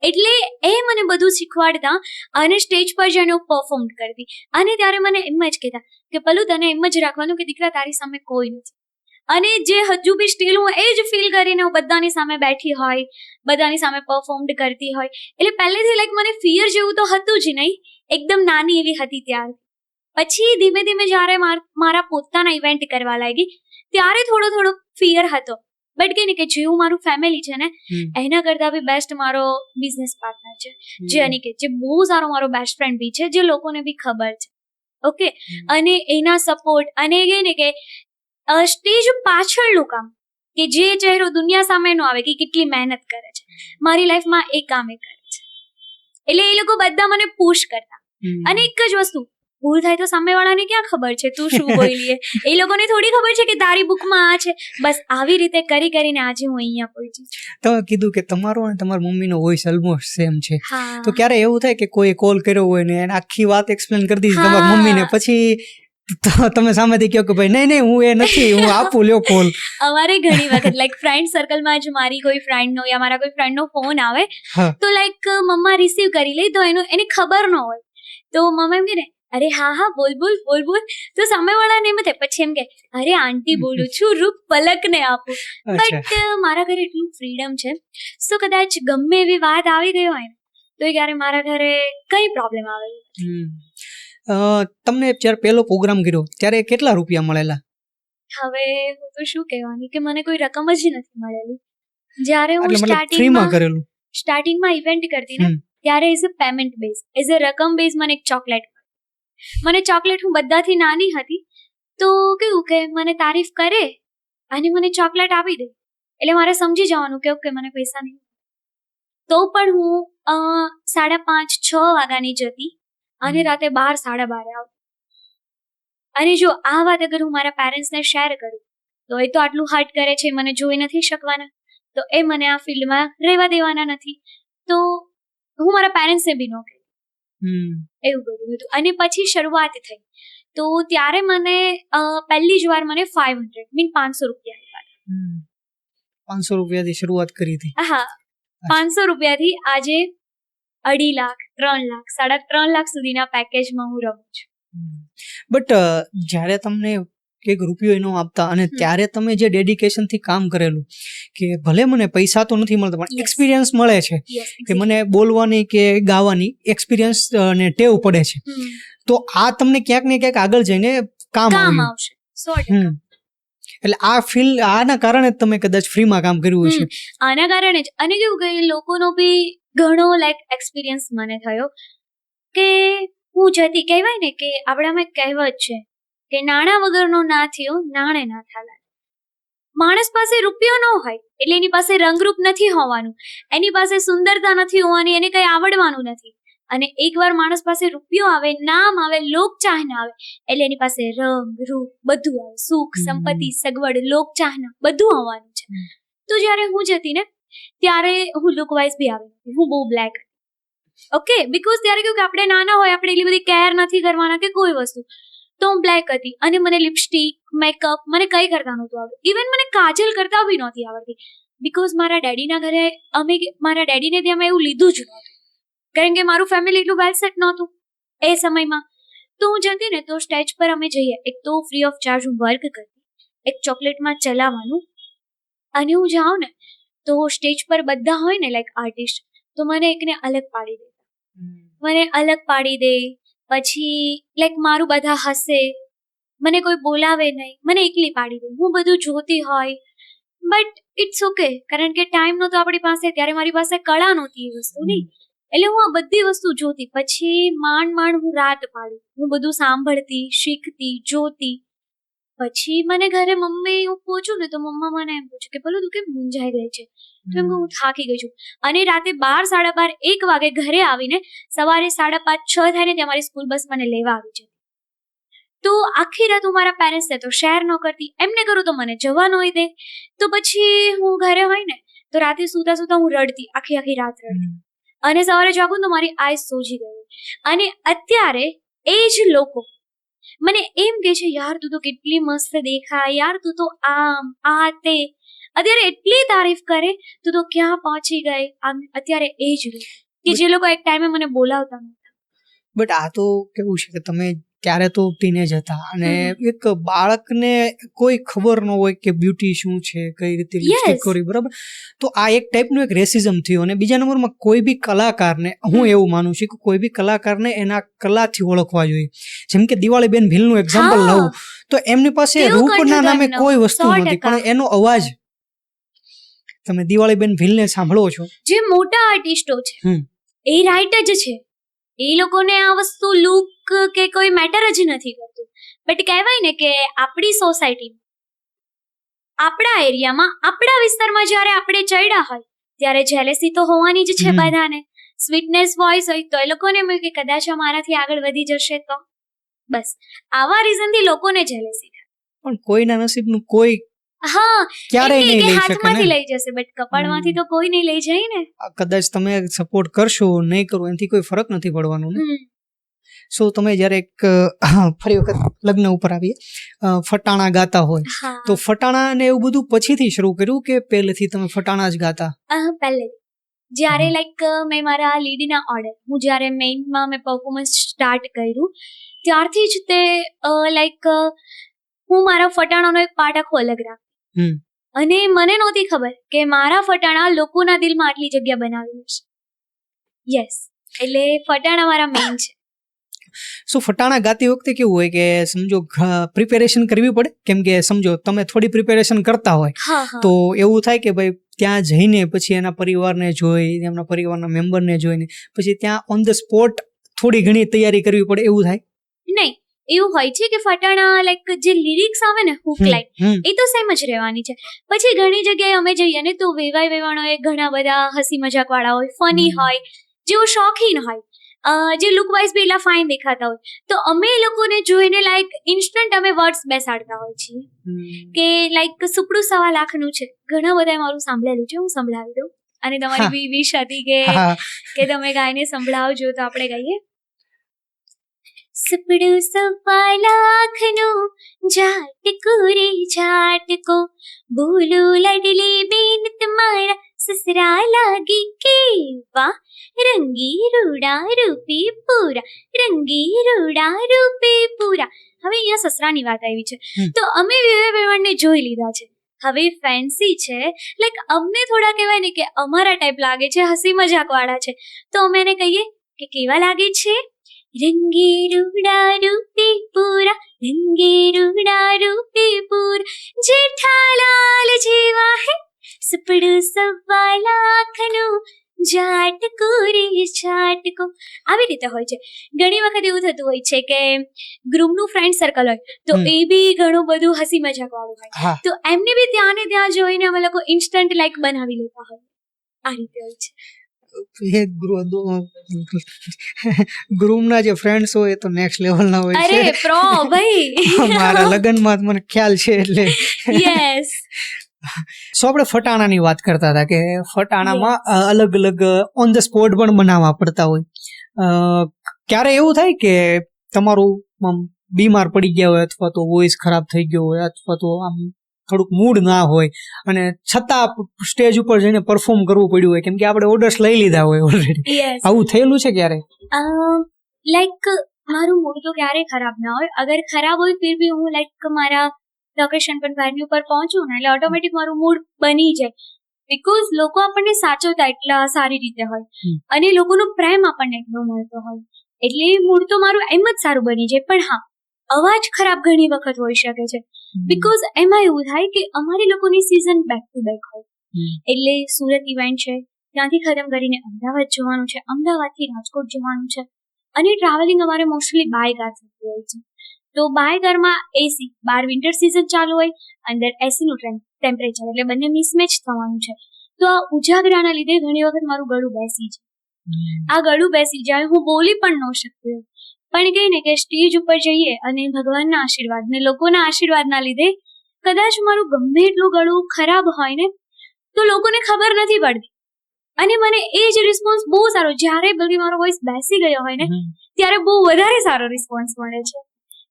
એટલે એ મને બધું શીખવાડતા અને સ્ટેજ પર જઈને હું પરફોર્મ કરતી અને ત્યારે મને એમ જ કહેતા કે પલુ તને એમ જ રાખવાનું કે દીકરા તારી સામે કોઈ નથી. અને જે હજુ બી સ્ટીલ હું એ જ ફીલ કરીને હું બધાની સામે બેઠી હોય, બધાની સામે પરફોર્મ કરતી હોય. એટલે પહેલેથી લાઈક મને ફિયર જેવું તો હતું જ નહીં, એકદમ નાની એવી હતી ત્યારે. પછી ધીમે ધીમે જ્યારે મારા પોતાના ઇવેન્ટ કરવા લાગી ત્યારે થોડો થોડો ફિયર હતો. બટ કે ને કે જેવું મારું ફેમિલી છે ને એના કરતા બી બેસ્ટ મારો બિઝનેસ પાર્ટનર છે, જે અનિકેત, જે બહુ સારો મારો બેસ્ટ ફ્રેન્ડ બી છે, જે લોકોને બી ખબર છે. ઓકે, અને એના સપોર્ટ અને કે ને કે સ્ટેજ પાછળનું કામ, કે જે ચહેરો દુનિયા સામે નો આવે કે કેટલી મહેનત કરે છે, મારી લાઈફમાં એ કામ એ કરે છે. એટલે એ લોકો બધા મને પુશ કરતા. અને એક જ વસ્તુ, ભૂલ થાય તો સામેવાળાને ક્યાં ખબર છે તું શું બોલીએ, એ લોકોને થોડી ખબર છે કે તારી બુકમાં આ છે. બસ આવી રીતે કરી કરીને આજે હું અહીંયા પહોંચી. તમે કીધું કે તમારો અને તમારા મમ્મીનો વોઇસ ઓલમોસ્ટ સેમ છે, હા. તો ક્યારે એવું થાય કે કોઈ કોલ કર્યો હોય ને એને આખી વાત એક્સપ્લેન કરી દીધી તમારા મમ્મીને, પછી તમે સામેથી કહો કે ભાઈ નહીં નહીં હું એ નથી, હું આપું, લ્યો કોલ? અમારે ઘણી વખત લાઈક ફ્રેન્ડ સર્કલમાં જ મારી કોઈ ફ્રેન્ડનો યા મારા કોઈ ફ્રેન્ડનો ફોન આવે તો લાઈક મમ્મા રિસીવ કરી લે, તો એને ખબર ન હોય તો મમ્મા એમ કે ને અરે હા હા બોલ બોલ બોલ બોલ, તો સામેવાળાને એમ થાય પછી એમ કે અરે આંટી બોલું છું, રૂપ પલકને આપું. બટ મારા ઘરે એટલું ફ્રીડમ છે, સો કદાચ ગમે એવી વાત આવી ગઈ હોય ને તો એ ક્યારે મારા ઘરે કઈ પ્રોબ્લેમ આવે. તમને જ્યારે પહેલો પ્રોગ્રામ કર્યો ત્યારે કેટલા રૂપિયા મળેલા? હવે હું તો શું કહેવાની કે મને કોઈ રકમ જ નથી મળેલી. જ્યારે હું ફ્રીમાં કરેલું સ્ટાર્ટિંગમાં ઇવેન્ટ કરતી ને ત્યારે as a payment base, as a રકમ બેઝ મને એક ચોકલેટ, મને ચોકલેટ, હું બધાથી નાની હતી તો કેવું કે મને તારીફ કરે અને મને ચોકલેટ આપી દે એટલે મારે સમજી જવાનું કે ઓકે મને પૈસા નહીં. તો પણ હું 5:30-6 વાગ્યાની જતી અને રાતે 12-12:30 આવતી. અને જો આ વાત અગર હું મારા પેરેન્ટ્સને શેર કરું તો એ તો આટલું હાર્ટ કરે છે, મને જોઈ નથી શકવાના, તો એ મને આ ફિલ્ડમાં રહેવા દેવાના નથી, તો હું મારા પેરેન્ટ્સને બી ન કહી. એવું બધું હતું. અને પછી શરૂઆત થઈ તો ત્યારે મને પહેલી જ વાર મને 500 મીન 500 રૂપિયા આપ્યા. 500 રૂપિયાથી શરૂઆત કરી હતી? હા, 500 રૂપિયાથી આજે 2.5 લાખ, 3 લાખ, 3.5 લાખ સુધીના પેકેજમાં હું રમું છું. બટ જ્યારે તમને એક રૂપિયો એનો આપતા અને ત્યારે તમે જે ડેડિકેશનથી કામ કરેલું, કે ભલે મને પૈસા તો નથી મળતા પણ એક્સપિરિયન્સ મળે છે, કે મને બોલવાની કે ગાવાની એક્સપિરિયન્સ અને ટેવ પડે છે, તો આ તમને ક્યાંક ને ક્યાંક આગળ જઈને કામ આવશે. એટલે આ ફીલ્ડ, આના કારણે જ તમે કદાચ ફ્રીમાં કામ કર્યું છે. આના કારણે જ. અને કેવું કે લોકોનો બી ઘણો લાઈક એક્સપિરિયન્સ મને થયો કે હું જતી, કહેવાય ને કે આપણામાં એક કહેવત છે કે નાણાં વગરનો ના થયો નાણે ના થાલા. માણસ પાસે રૂપિયો ન હોય એટલે એની પાસે રંગરૂપ નથી હોવાનું, એની પાસે સુંદરતા નથી હોવાની, એને કંઈ આવડવાનું નથી. અને એકવાર માણસ પાસે રૂપિયો આવે, નામ આવે, લોકચાહના આવે એટલે એની પાસે રંગ રૂપ બધું આવે, સુખ સંપત્તિ સગવડ લોકચાહના બધું આવવાનું છે. તો જ્યારે હું જતી ને ત્યારે હું લુક વાઇઝ બી આવી, હું બહુ બ્લેક હતી ઓકે બીકોઝ ત્યારે કેવું કે આપણે નાના હોય આપણે એટલી બધી કેર નથી કરવાના કે કોઈ વસ્તુ. તો હું બ્લેક હતી અને મને લિપસ્ટિક મેકઅપ મને કંઈ કરતા નહોતું આવડતું. ઇવન મને કાજલ કરતા બી નહોતી આવડતી બીકોઝ મારા ડેડીના ઘરે મારા ડેડીને ત્યાં મેં એવું લીધું જ નહોતું કારણ કે મારું ફેમિલી એટલું વેલ સેટ નહોતું એ સમયમાં. તો હું જતી ને તો સ્ટેજ પર અમે જઈએ, એક તો ફ્રી ઓફ ચાર્જ હું વર્ક કરતી, એક ચોકલેટમાં ચલાવવાનું, અને હું જાઉં ને તો સ્ટેજ પર બધા હોય ને લાઈક આર્ટિસ્ટ, તો મને એકને અલગ પાડી દે, મને અલગ પાડી દે, પછી લાઈક મારું બધા હસે, મને કોઈ બોલાવે નહીં, મને એકલી પાડી દે. હું બધું જોતી હોય બટ ઇટ્સ ઓકે કારણ કે ટાઈમ નહોતો આપણી પાસે, ત્યારે મારી પાસે કળા નહોતી એ વસ્તુની, એટલે હું આ બધી વસ્તુ જોતી. પછી માંડ હું રાત પાડું, હું બધું સાંભળતી, શીખતી, જોતી. પછી મને ઘરે મમ્મી હું પહોંચું ને તો મમ્મા મને એમ પૂછે કે પેલું તું કેમ મૂંઝાઈ ગઈ છે, તો એમ હું થાકી ગઈ છું. અને રાતે 12, 12:30, 1 વાગે ઘરે આવીને સવારે 5:30, 6 થાય ને ત્યાં મારી સ્કૂલ બસ મને લેવા આવી જતી. તો આખી રાત હું મારા પેરેન્ટ્સને તો શેર ન કરતી, એમને કરું તો મને જવા ન દે. તો પછી હું ઘરે હોય ને તો રાતે સૂતા સૂતા હું રડતી, આખી રાત રડતી, અને સવારે જાગું તો મારી આઈસ સોજી ગઈ. અને અત્યારે એ જ લોકો મને એમ કહે છે યાર તું તો કેટલી મસ્ત દેખાય, યાર તું તો આમ આ તે, અત્યારે એટલી તારીફ કરે, તું તો ક્યાં પહોંચી ગઈ. આમ અત્યારે એ જ લોકો કે જે લોકો એક ટાઈમે મને બોલાવતા નહોતા. બટ આ તો કેવું છે કે તમે ત્યારે તો ટીનેજ હતા અને એક બાળકને કોઈ ખબર ન હોય કે બ્યુટી શું છે, કઈ રીતે લિપસ્ટિક કરવી, બરાબર. તો આ એક ટાઈપનું એક રેસિઝમ થયું. અને બીજા નંબરમાં કોઈ બી કલાકારને હું એવું માનું છું કે કોઈ બી કલાકારને એના કલાથી ઓળખવા જોઈએ. જેમ કે દિવાળીબેન ભીલનું એક્ઝામ્પલ લઉં તો એમની પાસે રૂપના નામે કોઈ વસ્તુ નથી, પણ એનો અવાજ તમે દિવાળીબેન ભીલને સાંભળો છો, જે મોટા આર્ટિસ્ટો છે એ રાઈટ જ છે, એ લોકોને આ વસ્તુ લુક કે કોઈ મેટર જ નથી કરતું. બટ કહેવાય ને કે આપણી સોસાયટીમાં, આપણા એરિયામાં, આપણા વિસ્તારમાં જ્યારે આપણે ચડ્યા હોય ત્યારે જેલેસી તો હોવાની જ છે બધાને. સ્વીટનેસ વોઇસ હોય તો એ લોકોને એમ કે કદાચ મારાથી આગળ વધી જશે તો, બસ આવા રીઝનથી લોકોને જેલેસી થાય. પણ કોઈના નસીબનું કોઈ ક્યારેય નહીં લઈ શકે, હાથમાંથી લઈ જશે બટ કપાળમાંથી તો કોઈ નહીં લઈ જાય ને. કદાચ તમે સપોર્ટ કરશો નહીં કરો એનાથી કોઈ ફરક નથી પડવાનો ને. સો તમે જ્યારે એક ફરી વખત લગ્ન ઉપર આવીએ, ફટાણા ગાતા હોય તો ફટાણા ને એવું બધું પછીથી શરૂ કર્યું કે પહેલેથી તમે ફટાણા જ ગાતા? પહેલેથી, જ્યારે લાઈક મેં મારા લીડના ઓર્ડર, હું જ્યારે મેઇનમાં મેં પરફોર્મન્સ સ્ટાર્ટ કર્યું ત્યારથી જ તે લાઈક હું મારા ફટાણાનો એક પાર્ટ આખો અલગ રાખતી. અને મને નહોતી ખબર કે મારા ફટાણા લોકોના દિલમાં આટલી જગ્યા બનાવી લેશે. યસ, એટલે ફટાણા મારા મેઇન છે. સો ફટાણા ગાતી વખતે કેવું હોય કે સમજો પ્રિપેરેશન કરવી પડે, કેમ કે સમજો તમે થોડી પ્રિપેરેશન કરતા હોય તો એવું થાય કે ભાઈ ત્યાં જઈને પછી એના પરિવારને જોઈ, એમના પરિવારના મેમ્બરને જોઈને પછી ત્યાં ઓન ધ સ્પોટ થોડી ઘણી તૈયારી કરવી પડે, એવું થાય? નહીં, એવું હોય છે કે ફટાણા લાઈક જે લિરિક્સ આવે ને હુક લાઈન એ તો સેમ જ રહેવાની છે. પછી ઘણી જગ્યાએ અમે જઈએ ને તો વેવાણો એ ઘણા બધા હસી મજાક વાળા હોય, ફની હોય, જેઓ શોખીન હોય, જે લુક વાઇઝ બી એટલા ફાઇન દેખાતા હોય, તો અમે એ લોકોને જોઈને લાઈક ઇન્સ્ટન્ટ અમે વર્ડ્સ બેસાડતા હોય છીએ કે લાઈક સુપડું 1.25 લાખનું છે. ઘણા બધા મારું સાંભળેલું છે, હું સંભળાવી દઉં. અને તમારી બી વિશ હતી કે તમે ગાઈને સંભળાવજો તો આપણે ગાઈએ. સુપડું 1.25 લાખનું જાટકો રે જાટકો, બોલું લડલી બેન તમારા સસરા લાગી કેવા, રંગી રૂડા રૂપી પૂરા, રંગી રૂડા રૂપી પૂરા. હવે અહીંયા સસરાની વાત આવી છે તો અમે વેવાણને જોઈ લીધા છે. હવે ફેન્સી છે, લાઈક અમને થોડા કહેવાય ને કે અમારા ટાઈપ લાગે છે, હસી મજાક વાળા છે, તો અમે એને કહીએ કે કેવા લાગે છે, રંગી રૂડા રૂપી પૂરા, રંગી રૂડા રૂપી પૂરા, જેઠાલાલ જેવા હે સુપડું 1.25 લાખનું જાટકો રે જાટકો. આવી રીતે હોય છે. ઘણી વખત એવું થતું હોય છે કે ગ્રુપનું ફ્રેન્ડ સર્કલ હોય તો એ બી ઘણું બધું હસી મજાક વાળું હોય, તો એમને બી ત્યાં ને ત્યાં જોઈને અમે લોકો ઇન્સ્ટન્ટ લાઈક બનાવી લેતા હોય. આ રીતે હોય છે. ગ્રુપના જે ફ્રેન્ડ્સ હોય તો નેક્સ્ટ લેવલના હોય છે. અરે પ્રો ભાઈ, મારા લગનમાં મને ખ્યાલ છે એટલે. યસ, સો આપણે ફટાણાની વાત કરતા હતા કે ફટાણામાં અલગ અલગ ઓન ધ સ્પોટ પણ બનાવવા પડતા હોય. ક્યારે એવું થાય કે તમારું બીમાર પડી ગયા હોય અથવા તો વોઇસ ખરાબ થઈ ગયો હોય અથવા તો આમ થોડુંક મૂડ ના હોય અને છતાં સ્ટેજ ઉપર જઈને પરફોર્મ કરવું પડ્યું હોય કેમ કે આપણે ઓર્ડર્સ લઈ લીધા હોય ઓલરેડી, આવું થયેલું છે ક્યારે? લાઈક મારું મૂડ તો ક્યારેય ખરાબ ના હોય. અગર ખરાબ હોય ફિર બી હું લાઈક મારા લોકેશન પર વેન્યુ પર પહોંચું ને એટલે ઓટોમેટિક મારું મૂડ બની જાય. બીકોઝ લોકો આપણને સાચવતા એટલા સારી રીતે હોય અને લોકોનો પ્રેમ આપણને એટલો મળતો હોય એટલે મૂડ તો મારું એમ જ સારું બની જાય. પણ હા, અવાજ ખરાબ ઘણી વખત હોઈ શકે છે બીકોઝ એમાં એવું થાય કે અમારી લોકોની સિઝન બેક ટુ બેક હોય. એટલે સુરત ઇવેન્ટ છે, ત્યાંથી ખતમ કરીને અમદાવાદ જવાનું છે, અમદાવાદથી રાજકોટ જવાનું છે અને ટ્રાવેલિંગ અમારે મોસ્ટલી બાય કાર થતું હોય છે. તો બાય કારમાં એસી, બહાર વિન્ટર સિઝન ચાલુ હોય, અંદર એસીનું ટેમ્પરેચર એટલે બંને મિસમેચ થવાનું છે. તો આ ઉજાગરાના લીધે ઘણી વખત મારું ગળું બેસી જાય. આ ગળું બેસી જાય, હું બોલી પણ ન શકતી હોય. પણ કહે ને કે સ્ટેજ ઉપર જઈએ અને ભગવાનના આશીર્વાદ ને લોકોના આશીર્વાદના લીધે કદાચ મારું ગમે એટલું ગળું ખરાબ હોય ને તો લોકોને ખબર નથી પડતી અને મને એ જ રિસ્પોન્સ બહુ સારો, જ્યારે બધી મારો વોઇસ બેસી ગયો હોય ને ત્યારે બહુ વધારે સારો રિસ્પોન્સ મળે છે.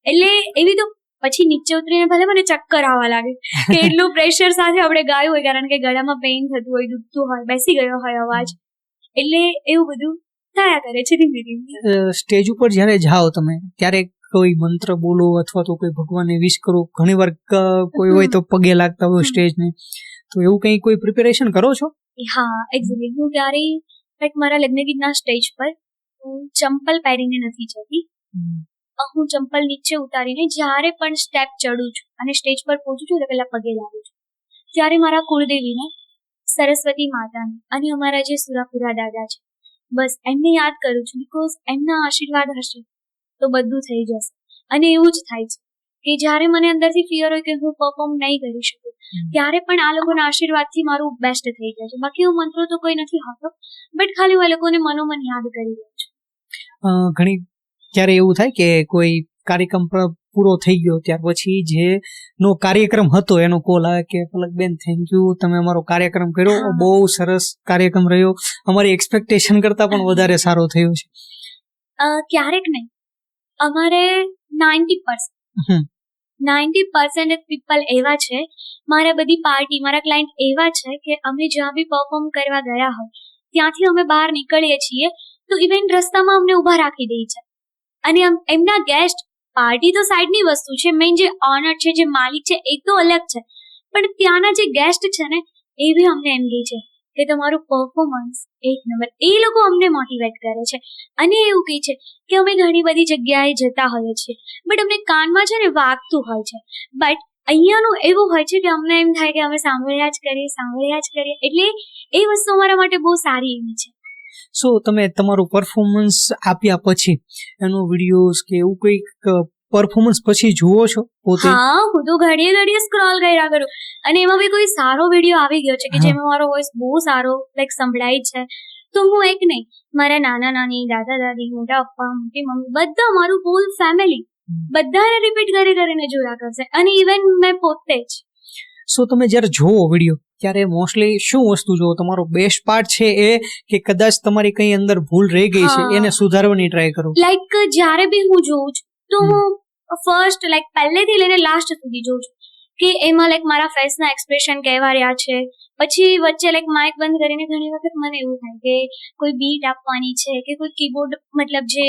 એટલે એવી તો પછી નીચે ઉતરીને ભલે મને ચક્કર આવવા લાગે કે એટલું પ્રેશર સાથે આપણે ગાયું હોય કારણ કે ગળામાં પેઇન થતું હોય, દુખતું હોય, બેસી ગયો હોય અવાજ, એટલે એવું બધું થયા કરે છે ધીમે ધીમે. સ્ટેજ ઉપર જ્યારે જાઓ તમે ત્યારે કોઈ મંત્ર બોલો અથવા તો કોઈ ભગવાનને વિશ કરો, ઘણી વાર કોઈ હોય તો પગે લાગતા હોય સ્ટેજને, તો એવું કંઈ કોઈ પ્રિપેરેશન કરો છો? હા, એક્ઝેક્ટલી. હું ક્યારેય લાઈક મારા લગ્ન ગીતના સ્ટેજ પર હું ચંપલ પહેરીને નથી જતી. હું ચંપલ નીચે ઉતારીને જ્યારે પણ સ્ટેપ ચડું છું અને સ્ટેજ પર પહોંચું છું એટલે પહેલા પગે લાગું છું. ત્યારે મારા કુળદેવીને, સરસ્વતી માતાને અને અમારા જે સુરાપુરા દાદા છે બસ એમને યાદ કરું છું બીકોઝ એમના આશીર્વાદ હશે તો બધું થઈ જશે. અને એવું જ થાય છે કે જ્યારે મને અંદરથી ફિયર હોય કે હું પરફોર્મ નહીં કરી શકું ત્યારે પણ આ લોકોના આશીર્વાદથી મારું બેસ્ટ થઈ જાય છે. બાકી હું મંત્રો તો કોઈ નથી હોતો બટ ખાલી હું આ લોકોને મનોમન યાદ કરી દઉં છું. ઘણી ક્યારે એવું થાય કે કોઈ કાર્યક્રમ પૂરો થઈ ગયો ત્યાર પછી જે નો કાર્યક્રમ હતો એનો કોલ આવે કે પલકબેન થેન્ક યુ, તમે અમારો કાર્યક્રમ કર્યો, બહુ સરસ કાર્યક્રમ રહ્યો, અમારી એક્સપેક્ટેશન કરતા પણ વધારે સારો થયો છે? ક્યારેક નહીં, અમારે 90% પીપલ એવા છે, મારા બધી પાર્ટી, મારા ક્લાયન્ટ એવા છે કે અમે જ્યાં બી પરફોર્મ કરવા ગયા હોય ત્યાંથી અમે બહાર નીકળીએ છીએ તો ઇવેન્ટ રસ્તામાં અમને ઊભા રાખી દે છે અને એમના ગેસ્ટ, પાર્ટી તો સાઈડની વસ્તુ છે, મેઇન જે ઓનર છે, જે માલિક છે એ તો અલગ છે, પણ ત્યાંના જે ગેસ્ટ છે ને એ બી અમને એમ કહે છે કે તમારું પરફોર્મન્સ એક નંબર. એ લોકો અમને મોટિવેટ કરે છે અને એવું કહે છે કે અમે ઘણી બધી જગ્યાએ જતા હોઈએ છીએ બટ અમને કાનમાં છે ને વાગતું હોય છે, બટ અહીંયાનું એવું હોય છે કે અમને એમ થાય કે અમે સાંભળ્યા જ કરીએ એટલે એ વસ્તુ અમારા માટે બહુ સારી એવી છે. સો તમે તમારું પરફોર્મન્સ આપ્યા પછી એનો વિડીયોઝ કે એવું કંઈક પરફોર્મન્સ પછી જુઓ છો પોતે? હા, હું તો ઘડીએ સ્ક્રોલ કર્યા કરું અને એમાં બી કોઈ સારો વિડીયો આવી ગયો છે કે જેમાં મારો વોઇસ બહુ સારો લાઈક સંભળાય છે તો હું એક નહીં, મારા નાના નાની, દાદા દાદી, મોટા પપ્પા, મોટી મમ્મી, બધા મારું હોલ ફેમિલી બધાને રિપીટ કરીને જોયા કરશે અને ઇવન મેં પોતે જ. સો તમે જ્યારે જોવો વિડીયો ત્યારે મોસ્ટલી શું વસ્તુ જોવો? તમારો બેસ્ટ પાર્ટ છે એ કે કદાચ તમારી કઈ અંદર ભૂલ રહી ગઈ છે એને સુધારવાની ટ્રાય કરો? લાઈક જ્યારે બી હું જોઉં છું તો હું ફર્સ્ટ લાઈક પહેલેથી લઈને લાસ્ટ સુધી જોઉં છું કે એમાં લાઈક મારા ફેસના એક્સપ્રેશન કેવા રહ્યા છે. પછી વચ્ચે લાઈક માઇક બંધ કરીને ઘણી વખત મને એવું થાય કે કોઈ બીટ આપવાની છે કે કોઈ કીબોર્ડ, મતલબ જે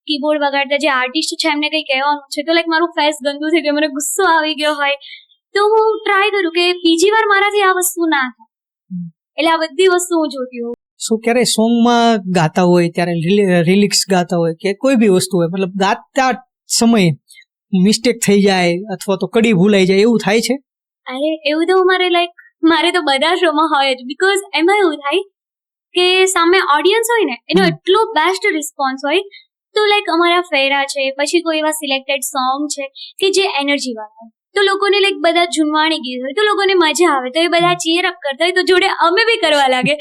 કીબોર્ડ વગાડતા જે આર્ટિસ્ટ છે એમને કંઈ કહેવાનું છે તો લાઈક મારું ફેસ ગંદુ થઈ ગયું, મને ગુસ્સો આવી ગયો હોય તો હું ટ્રાય કરું કે બીજી વાર મારાથી આ વસ્તુ ના થાય. એટલે આ બધી વસ્તુ હું જોતી હોઉં. સો ક્યારે સોંગમાં ગાતા હોય ત્યારે લિરિક્સ ગાતા હોય કે કોઈ બી વસ્તુ હોય, મતલબ ગાતા સમયે મિસ્ટેક થઈ જાય અથવા તો કડી ભૂલાઈ જાય એવું થાય છે? અરે એવું તો મારે તો બધા શોમાં હોય જ બીકોઝ એમાં એવું થાય કે સામે ઓડિયન્સ હોય ને એનો એટલો બેસ્ટ રિસ્પોન્સ હોય તો લાઈક અમારા ફેરા છે, પછી કોઈ એવા સિલેક્ટેડ સોંગ છે કે જે એનર્જી વાળા હોય તો લોકોને લાઈક બધા ઝૂમવાણી ગીત હોય તો લોકોને મજા આવે તો એ બધા ચીયર અપ કરતા હોય તો જોડે અમે બી કરવા લાગે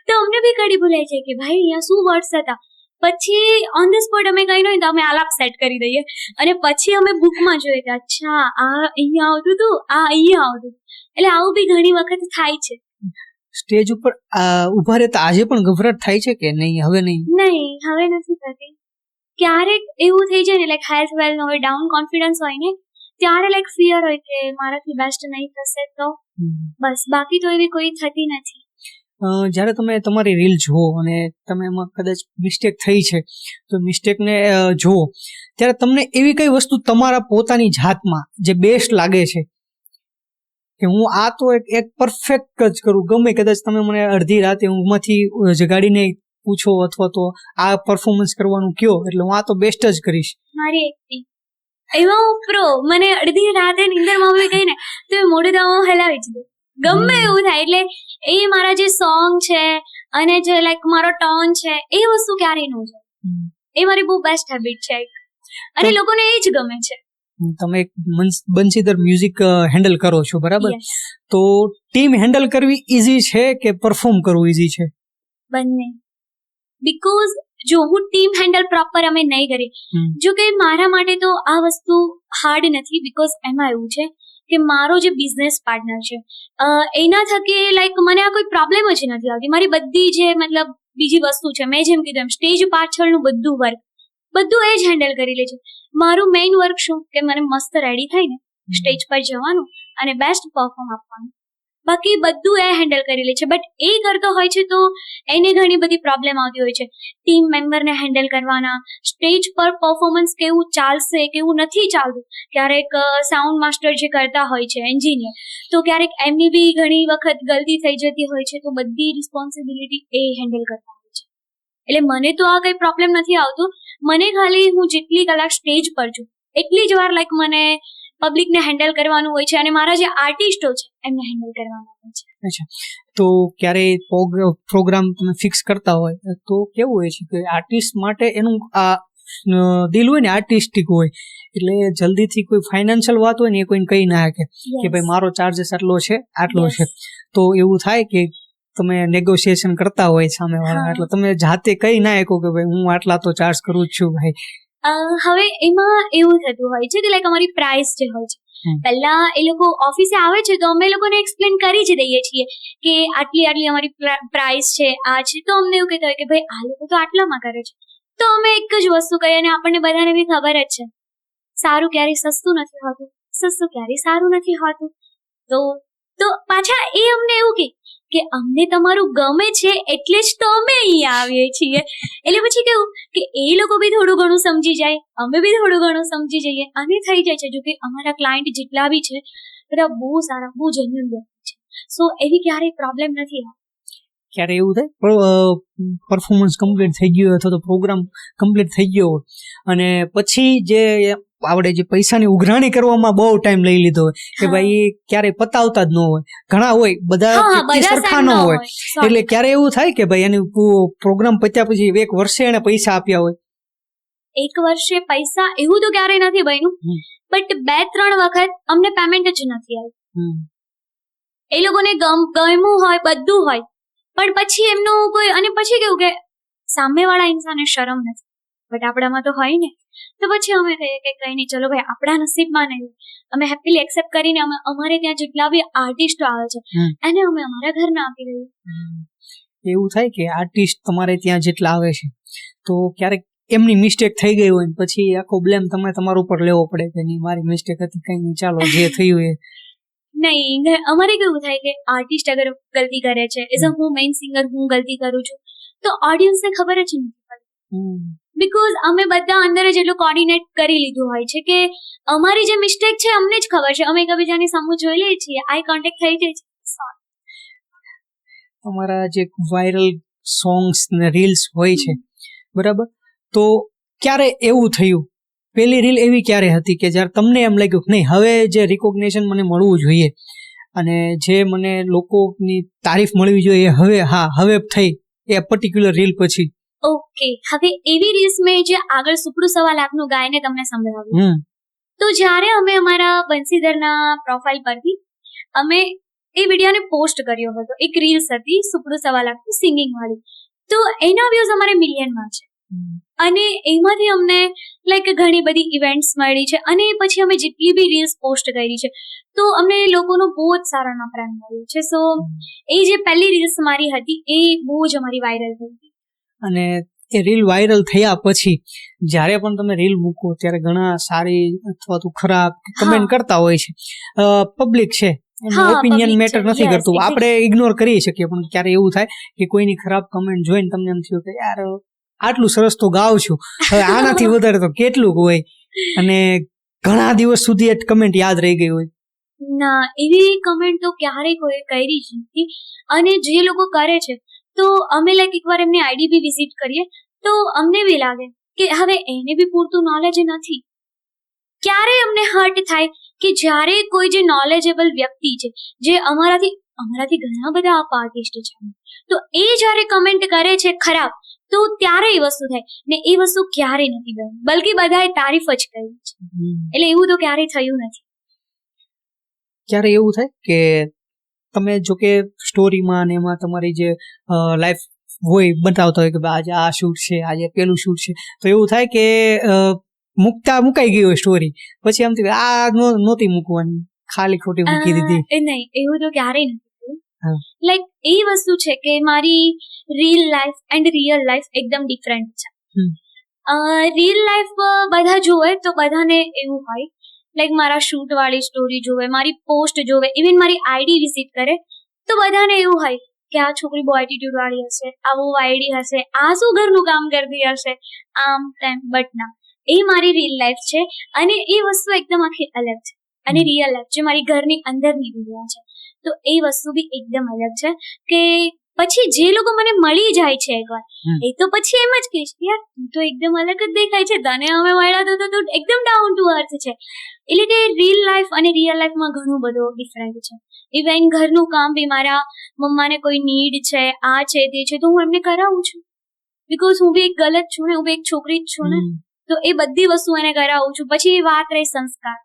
તો અમને બી કડી ભૂલાઈ જાય કે ભાઈ અહીંયા શું વર્ડ્સ હતા પછી ઓન ધ સ્પોટ અમે કઈ નહીં તો અમે આલાપ સેટ કરી દઈએ અને પછી અમે બુકમાં જોઈએ કે અચ્છા આ અહીંયા આવતું હતું, આ અહીંયા આવતું હતું. એટલે આવું બી ઘણી વખત થાય છે. સ્ટેજ ઉપર ઉભા રહેતા આજે પણ ગભરાટ થાય છે કે નહીં? હવે નહીં? નહીં, હવે નથી થતી. ક્યારેક એવું થઈ જાય ને, લાઈક હેલ્થ વેલ હોય, ડાઉન કોન્ફિડન્સ હોય ને, ત્યારે લાઈક ફિયર હોય કે મારાથી બેસ્ટ નહીં થશે તો બસ, બાકી તો એવી કોઈ થતી નથી. જ્યારે તમે તમારી રીલ જુઓ અને તમે એમાં કદાચ મિસ્ટેક થઈ છે તો મિસ્ટેકને જુઓ ત્યારે તમને એવી કઈ વસ્તુ તમારા પોતાની જાતમાં જે બેસ્ટ લાગે છે કે હું આ તો એક પરફેક્ટ જ કરું, ગમે કદાચ તમે મને અડધી રાતે ઊંઘમાંથી જગાડીને પૂછો અથવા તો આ પરફોર્મન્સ કરવાનું કયો એટલે હું આ તો બેસ્ટ જ કરીશ? મારી એક્ટિંગ એમાં હું પ્રો, મને અડધી રાતે નીંદરમાં બી ગઈ ને તો એ મોઢું તો હું હલાવી જ દઉં, ગમે એવું થાય. એટલે એ મારા જે સોંગ છે અને જે લાઈક મારો ટોન છે એ વસ્તુ ક્યારેય ન જાય. એ મારી બહુ બેસ્ટ હેબિટ છે અને લોકોને એ જ ગમે છે. તમે એક બંસીધર મ્યુઝિક હેન્ડલ કરો છો, બરાબર? તો ટીમ હેન્ડલ કરવી ઈઝી છે કે પરફોર્મ કરવું ઈઝી છે? બંને. બીકોઝ જો હું ટીમ હેન્ડલ પ્રોપર અમે નહીં કરી, જો કે મારા માટે તો આ વસ્તુ હાર્ડ નથી, બીકોઝ એમાં એવું છે કે મારો જે બિઝનેસ પાર્ટનર છે એના થકી લાઈક મને આ કોઈ પ્રોબ્લેમ જ નથી આવતી. મારી બધી જે મતલબ બીજી વસ્તુ છે, મેં જેમ કીધું એમ સ્ટેજ પાછળનું બધું વર્ક બધું એ જ હેન્ડલ કરી લે છે. મારું મેઇન વર્ક શું કે મને મસ્ત રેડી થઈને સ્ટેજ પર જવાનું અને બેસ્ટ પરફોર્મ આપવાનું, બાકી બધું એ હેન્ડલ કરી લે છે. બટ એ કરતો હોય છે તો એને ઘણી બધી પ્રોબ્લેમ આવતી હોય છે. ટીમ મેમ્બરને હેન્ડલ કરવાના, સ્ટેજ પર પરફોર્મન્સ કેવું ચાલશે કેવું નથી ચાલતું, ક્યારેક સાઉન્ડ માસ્ટર જે કરતા હોય છે એન્જિનિયર, તો ક્યારેક એમની બી ઘણી વખત ગલતી થઈ જતી હોય છે, તો બધી રિસ્પોન્સિબિલિટી એ હેન્ડલ કરતા હોય છે. એટલે મને તો આ કંઈ પ્રોબ્લેમ નથી આવતું. મને ખાલી હું જેટલી કલાક સ્ટેજ પર છું એટલી જ વાર લાઈક મને પબ્લિકને હેન્ડલ કરવાનું હોય છે અને મારા જે આર્ટિસ્ટો છે એમને હેન્ડલ કરવાના હોય છે. અચ્છા, તો ક્યારે પ્રોગ્રામ તમે ફિક્સ કરતા હોય તો કેવું હોય છે કે આર્ટિસ્ટ માટે એનું આ દિલ હોય ને આર્ટિસ્ટિક હોય, એટલે જલ્દીથી કોઈ ફાઇનાન્શિયલ વાત હોય ને એ કોઈને કહી ના શકે કે ભાઈ મારો ચાર્જસ આટલો છે આટલો છે, તો એવું થાય કે તમે નેગોશિએશન કરતા હોય સામે વાળા, એટલે તમે જાતે કહી ના શકો કે ભાઈ હું આટલા તો ચાર્જ કરું જ છું ભાઈ? હવે એમાં એવું થતું હોય છે કે લાઈક અમારી પ્રાઇસ જે હોય છે, પહેલા એ લોકો ઓફિસે આવે છે તો અમે લોકોને એક્સપ્લેન કરી જ દઈએ છીએ કે આટલી આટલી અમારી પ્રાઇસ છે, આ છે. તો અમને એવું કહેતા હોય કે ભાઈ આ લોકો તો આટલામાં કરે છે, તો અમે એક જ વસ્તુ કહીએ અને આપણને બધાને બી ખબર જ છે સારું ક્યારેય સસ્તું નથી હોતું, સસ્તું ક્યારેય સારું નથી હોતું. તો પાછા એ અમને એવું કે અમને તમારું ગમે છે એટલે જ તો અમે અહીંયા આવીએ છીએ. એટલે પછી કેવું કે એ લોકો બી થોડું ઘણું સમજી જાય, અમે બી થોડું ઘણું સમજી જઈએ અને થઈ જાય છે. જો કે અમારા ક્લાયન્ટ જેટલા બી છે બધા બહુ સારા, બહુ જેન્યુઅન વ્યક્તિ છે, સો એવી ક્યારેય પ્રોબ્લેમ નથી આવતી. ક્યારે એવું થાય પરફોર્મન્સ કમ્પ્લીટ થઈ ગયું અથવા તો પ્રોગ્રામ કમ્પ્લીટ થઈ ગયો અને પછી જે આપણે જે પૈસાની ઉઘરાણી કરવામાં બહુ ટાઈમ લઈ લીધો હોય કે ભાઈ ક્યારેય પતાવતા જ ન હોય, ઘણા હોય બધા સરખા ન હોય, એટલે ક્યારે એવું થાય કે ભાઈ એની પ્રોગ્રામ પત્યા પછી એક વર્ષે એને પૈસા આપ્યા હોય? એક વર્ષે પૈસા એવું તો ક્યારેય નથી બન્યું, બટ 2-3 વખત અમને પેમેન્ટ જ નથી આવ્યું. એ લોકોને ગમ્યું હોય બધું હોય પણ પછી એમનું કોઈ, અને પછી કેવું કે સામેવાળા ઇન્સાનને શરમ નથી બટ આપણામાં તો હોય ને, તો પછી અમે કહીએ કે કંઈ નહીં, ચલો ભાઈ આપણા નસીબમાં નહીં, અમે હેપીલી એક્સેપ્ટ કરીને અમે અમારે ત્યાં જેટલા બી આર્ટિસ્ટો આવે છે એને અમે અમારા ઘરના આપી દઈએ. એવું થાય કે આર્ટિસ્ટ તમારે ત્યાં જેટલા આવે છે તો ક્યારેક એમની મિસ્ટેક થઈ ગઈ હોય પછી આખો બ્લેમ તમે તમારા ઉપર લેવો પડે કે નહીં મારી મિસ્ટેક હતી, કંઈ નહીં ચાલો જે થયું એ? નહીં, અમારે કેવું થાય કે આર્ટિસ્ટ અગર ગલતી કરે છે, એઝ અ હું મેઇન સિંગર હું ગલતી કરું છું તો ઓડિયન્સને ખબર જ નથી પડતી, બીકોઝ અમે બધા અંદર જ એટલું કોર્ડિનેટ કરી લીધું હોય છે કે અમારી જે મિસ્ટેક છે અમને જ ખબર છે, અમે એકબીજાની સામું જોઈ લઈએ છીએ, આઈ કોન્ટેક્ટ થઈ જાય છે. તમારા જે વાયરલ સોંગ્સ ને રીલ્સ હોય છે બરાબર, તો ક્યારે એવું થયું, પહેલી રીલ એવી ક્યારે હતી કે જ્યારે તમને એમ લાગ્યું નહીં હવે જે રિકોગ્નિશન મને મળવું જોઈએ અને જે મને લોકોની તારીફ મળવી જોઈએ હવે થઈ એ પર્ટિક્યુલર રીલ પછી? ઓકે, હવે એવી રીલ્સ મેં જે આગળ સુપડું સવા લાખનું ગાયને તમને સંભળાવ્યું, તો જ્યારે અમે અમારા બંસીધરના પ્રોફાઇલ પરથી અમે એ વિડીયોને પોસ્ટ કર્યો હતો, એક રીલ્સ હતી સુપડું સવા લાખનું સિંગિંગ વાળી, તો એના વ્યૂઝ અમારે મિલિયનમાં છે. અને એમાંથી અમને લાઈક ઘણી બધી ઇવેન્ટ્સ મળી છે, અને પછી અમે જેટલી બી રીલ્સ પોસ્ટ કરી છે તો અમને લોકોનો બહુ જ સારા એમાં પ્રેમ મળ્યો છે. સો એ જે પહેલી રીલ્સ મારી હતી એ બહુ જ અમારી વાયરલ થઈ હતી. અને એ રીલ વાયરલ થયા પછી જ્યારે પણ તમે રીલ મૂકો ત્યારે ઘણા સારી અથવા તો ખરાબ કમેન્ટ કરતા હોય છે. પબ્લિક છે, ઓપિનિયન public મેટર છે. નથી Yes, કરતું, exactly. આપણે ઇગ્નોર કરી શકીએ, પણ ક્યારે એવું થાય કે કોઈની ખરાબ કમેન્ટ જોઈને તમને એમ થયું કે યાર આટલું સરસ તો ગાઉં છું, હવે આનાથી વધારે તો કેટલું હોય, અને ઘણા દિવસ સુધી એ કમેન્ટ યાદ રહી ગઈ હોય. ના, એવી કમેન્ટ તો ક્યારેય કોઈ કરી જ નથી. અને જે લોકો કરે છે તો અમે લાઈક એકવાર એમની આઈડી બી વિઝિટ કરીએ તો અમને બી લાગે કે હવે એને બી પૂરતું નોલેજ નથી. ક્યારે અમને હર્ટ થાય કે જ્યારે કોઈ જે નોલેજેબલ વ્યક્તિ છે, જે અમારાથી ઘણા બધા આપ આર્ટિસ્ટ છે, તો એ જ્યારે કમેન્ટ કરે છે ખરાબ, તો ત્યારે એ વસ્તુ થાય, ને એ વસ્તુ ક્યારેય નથી બની, બલકે બધાએ તારીફ જ કરી છે. એટલે એવું તો ક્યારેય થયું નથી. ક્યારે એવું થાય કે તમે જો કે સ્ટોરીમાં ને એમાં તમારી જે લાઈફ હોય બતાવતા હોય કે ભાઈ આજે આ શૂટ છે, આજે પેલું શૂટ છે, તો એવું થાય કે મુકાઈ ગઈ હોય સ્ટોરી, પછી આમ થયું આ નહોતી મૂકવાની, ખાલી ખોટી મૂકી દીધી. નહીં, એવું તો ક્યારેય નથી થયું. હા. લાઈક એ વસ્તુ છે કે મારી reel life and real life એકદમ ડિફરન્ટ છે. રીલ લાઈફ બધા જોવે તો બધાને એવું હોય, લાઈક મારા શૂટ વાળી સ્ટોરી જોવે, મારી પોસ્ટ જોવે, ઇવન મારી આઈડી વિઝિટ કરે તો બધાને એવું હોય કે આ છોકરી બહુ એટીટ્યુડ વાળી હશે, આવું વાયડી હશે, આ શું ઘરનું કામ કરતી હશે, આમ તેમ. બટ ના, એ મારી રીલ લાઈફ છે, અને એ વસ્તુ એકદમ આખી અલગ છે. અને રિયલ લાઈફ જે મારી ઘરની અંદરની દુનિયા છે, તો એ વસ્તુ બી એકદમ અલગ છે. કે પછી જે લોકો મને મળી જાય છે એકવાર, એ તો પછી એમ જ કહીશ યાર તું તો એકદમ અલગ જ દેખાય છે, તને અમે મળ્યા તો તું એકદમ ડાઉન ટુ અર્થ છે. એટલે કે રીલ લાઈફ અને રિયલ લાઈફમાં ઘણું બધું ડિફરન્ટ છે. ઇવન ઘરનું કામ બી મારા મમ્માને કોઈ નીડ છે, આ છે તે છે, તો હું એમને કરાવું છું, બીકોઝ હું બી એક ગલત છું ને, હું બી એક છોકરી જ છું ને, તો એ બધી વસ્તુ એને કરાવું છું. પછી વાત રહી સંસ્કાર,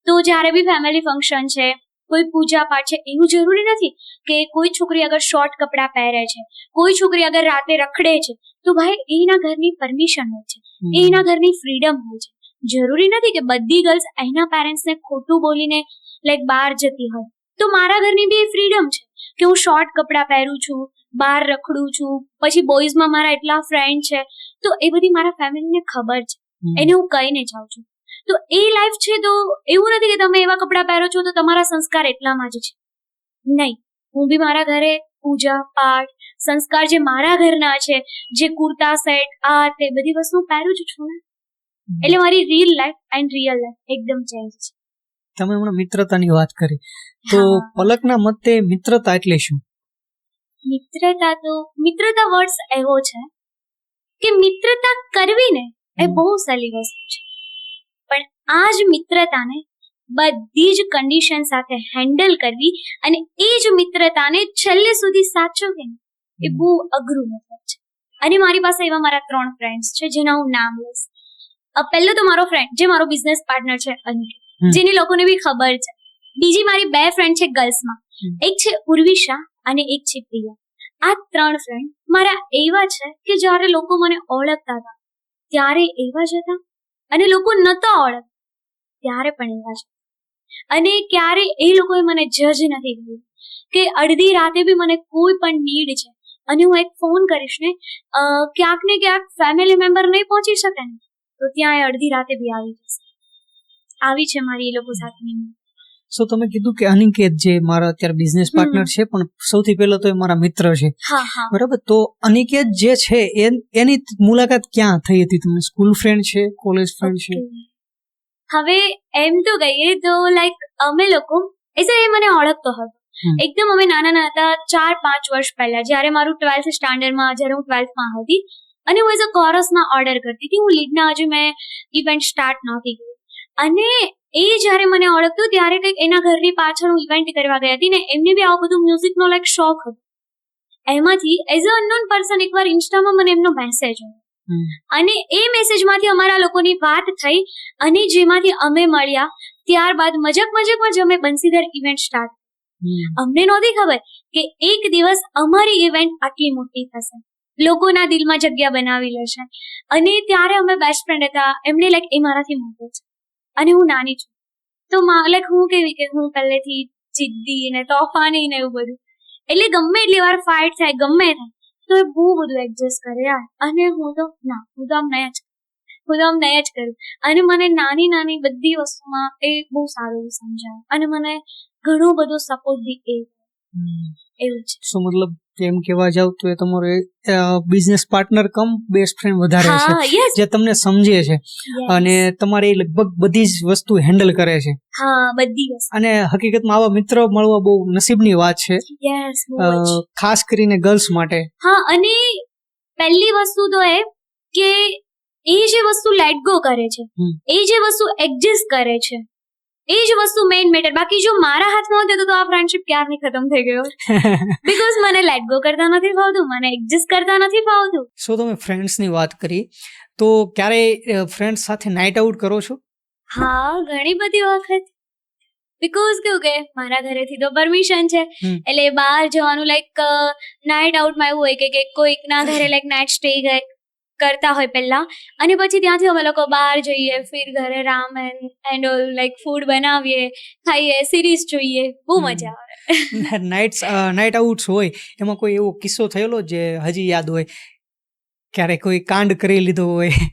તો જ્યારે બી ફેમિલી ફંક્શન છે, કોઈ પૂજા પાઠ છે, એવું જરૂરી નથી કે કોઈ છોકરી અગર શોર્ટ કપડાં પહેરે છે, કોઈ છોકરી અગર રાતે રખડે છે, તો ભાઈ એના ઘરની પરમિશન હોય છે, એના ઘરની ફ્રીડમ હોય છે. જરૂરી નથી કે બધી ગર્લ્સ એના પેરેન્ટ્સને ખોટું બોલીને લાઈક બહાર જતી હોય. તો મારા ઘરની બી ફ્રીડમ છે કે હું શોર્ટ કપડાં પહેરું છું, બહાર રખડું છું, પછી બોયઝમાં મારા એટલા ફ્રેન્ડ છે, તો એ બધી મારા ફેમિલીને ખબર છે, એને હું કહીને જાઉં છું. તો એ લાઈફ છે, તો એવું નથી કે તમે એવા કપડાં પહેરો છો તો તમારા સંસ્કાર એટલામાં જ છે. નહીં, હું બી મારા ઘરે પૂજા પાઠ સંસ્કાર જે મારા ઘરના છે, જે કુર્તા સેટ આ તે બધી વસ્તુ પહેરું જ છું ને. એટલે મારી reel life and real life એકદમ ચેન્જ છે. તમે હમણાં મિત્રતાની વાત કરી, તો પલકના મતે મિત્રતા એટલે શું? મિત્રતા વર્ડ્સ એવો છે કે મિત્રતા કરવી ને એ બહુ સહેલી વસ્તુ છે, પણ આ જ મિત્રતાને બધી જ કન્ડિશન સાથે હેન્ડલ કરવી અને એ જ મિત્રતાને છેલ્લે સુધી સાચવવી એ બહુ અઘરું મતલબ છે. અને મારી પાસે એવા મારા 3 ફ્રેન્ડ્સ છે જેના હું નામ લઈશ. પહેલો તો મારો ફ્રેન્ડ જે મારો બિઝનેસ પાર્ટનર છે અનિકેત, જેની લોકોને બી ખબર છે. બીજી મારી 2 ફ્રેન્ડ છે ગર્લ્સમાં, એક છે ઉર્વિશા અને એક છે પ્રિયા. આ 3 ફ્રેન્ડ મારા એવા છે કે જ્યારે લોકો મને ઓળખતા હતા ત્યારે એવા જ હતા, અને લોકો નતા ઓળખતા ત્યારે પણ એવા છે. અને ક્યારે એ લોકોએ મને જજ નથી કર્યું કે અડધી રાતે બી મને કોઈ પણ નીડ છે અને હું એક ફોન કરીશ ને, ક્યાંક ને ક્યાંક ફેમિલી મેમ્બર નહીં પહોંચી શકે ને, તો ત્યાં એ અડધી રાતે બી આવી જશે. આવી છે મારી એ લોકો સાથેની. સો તમે કીધું કે અનિકેત જે મારા અત્યારે બિઝનેસ પાર્ટનર છે, પણ સૌથી પહેલો તો એ મારા મિત્ર છે, બરાબર? તો અનિકેત જે છે એની મુલાકાત ક્યાં થઈ હતી? તમે સ્કૂલ ફ્રેન્ડ છે, કોલેજ ફ્રેન્ડ છે? હવે એમ તો કહીએ તો લાઈક અમે લોકો એ મને ઓળખતો હતો એકદમ. અમે નાના હતા, 4-5 વર્ષ પહેલા, જ્યારે મારું 12th સ્ટાન્ડર્ડમાં, જ્યારે હું 12thમાં હતી અને હું એઝ અ કોરસમાં ઓર્ડર કરતી હતી. હું લીડના હજુ મેં ઇવેન્ટ સ્ટાર્ટ નહોતી કરી, અને એ જ્યારે મને ઓળખતો ત્યારે કંઈક એના ઘરની પાછળ હું ઇવેન્ટ કરવા ગઈ હતી ને એમને બી આવું બધું મ્યુઝિકનો લાઈક શોખ હતો. એમાંથી એઝ અ અનનોન પર્સન એકવાર ઇન્સ્ટામાં મને એમનો મેસેજ આવ્યો, અને એ મેસેજમાંથી અમારા લોકોની વાત થઈ, અને જેમાંથી અમે મળ્યા. ત્યારબાદ મજાકમાં જ અમે બંસીધર ઇવેન્ટ સ્ટાર્ટ. અમને નહોતી ખબર કે એક દિવસ અમારી ઇવેન્ટ આટલી મોટી થશે. લોકોના દિલમાં જગ્યા બનાવી લેશે. અને ત્યારે અમે બેસ્ટ ફ્રેન્ડ હતા. એમને લાઈક એ મારાથી મોટો છે અને હું નાની છું, તો લાઈક હું કેવી કે હું પહેલેથી જિદ્દી ને તોફાની ને એવું બધું, એટલે ગમે એટલી વાર ફાઇટ થાય ગમે થાય તો એ બહુ બધું એડજસ્ટ કરે યાર. અને હું તો આમ નહીં જ કરું. અને મને નાની નાની બધી વસ્તુમાં એ બહુ સારું સમજાવે અને મને ઘણો બધો સપોર્ટ બી એવું છે. સો મતલબ એમ કહેવા જાવ તો એ તમારો બિઝનેસ પાર્ટનર કમ બેસ્ટ ફ્રેન્ડ વધારે છે, જે તમને સમજે છે અને તમારી લગભગ બધી જ વસ્તુ હેન્ડલ કરે છે. બધી વસ્તુ. અને હકીકતમાં આવા મિત્ર મળવા બહુ નસીબની વાત છે, ખાસ કરીને ગર્લ્સ માટે. અને પહેલી વસ્તુ તો એ કે એ જે વસ્તુ લેટ ગો કરે છે, એ જે વસ્તુ એડજસ્ટ કરે છે, એ જ વસ્તુ મેઇન મેટર. બાકી જો મારા હાથમાં હોત તો આ ફ્રેન્ડશિપ ક્યારની ખતમ થઈ ગયો, બીકોઝ મને લેટ ગો કરતા નથી ફાવતું, મને એડજસ્ટ કરતા નથી ફાવતું. સો તમે ફ્રેન્ડ્સની વાત કરી તો ક્યારેય ફ્રેન્ડ્સ સાથે નાઇટ આઉટ કરો છો? ઘણી બધી વખત. બીકોઝ કેવું કે મારા ઘરેથી તો પરમિશન છે, એટલે બહાર જવાનું લાઈક નાઇટ આઉટમાં એવું હોય કે કોઈકના ઘરે લાઈક નાઇટ સ્ટે કરતા હોય પહેલા, અને પછી ત્યાંથી અમે લોકો બહાર જઈએ, ફિર ઘરે Raman and all like food બનાવીએ, ખાઈએ, સિરીઝ જોઈએ, બહુ મજા આવે. નાઇટ આઉટ્સ હોય એમાં કોઈ એવો કિસ્સો થયેલો જે હજી યાદ હોય, ક્યારે કોઈ કાંડ કરી લીધો હોય?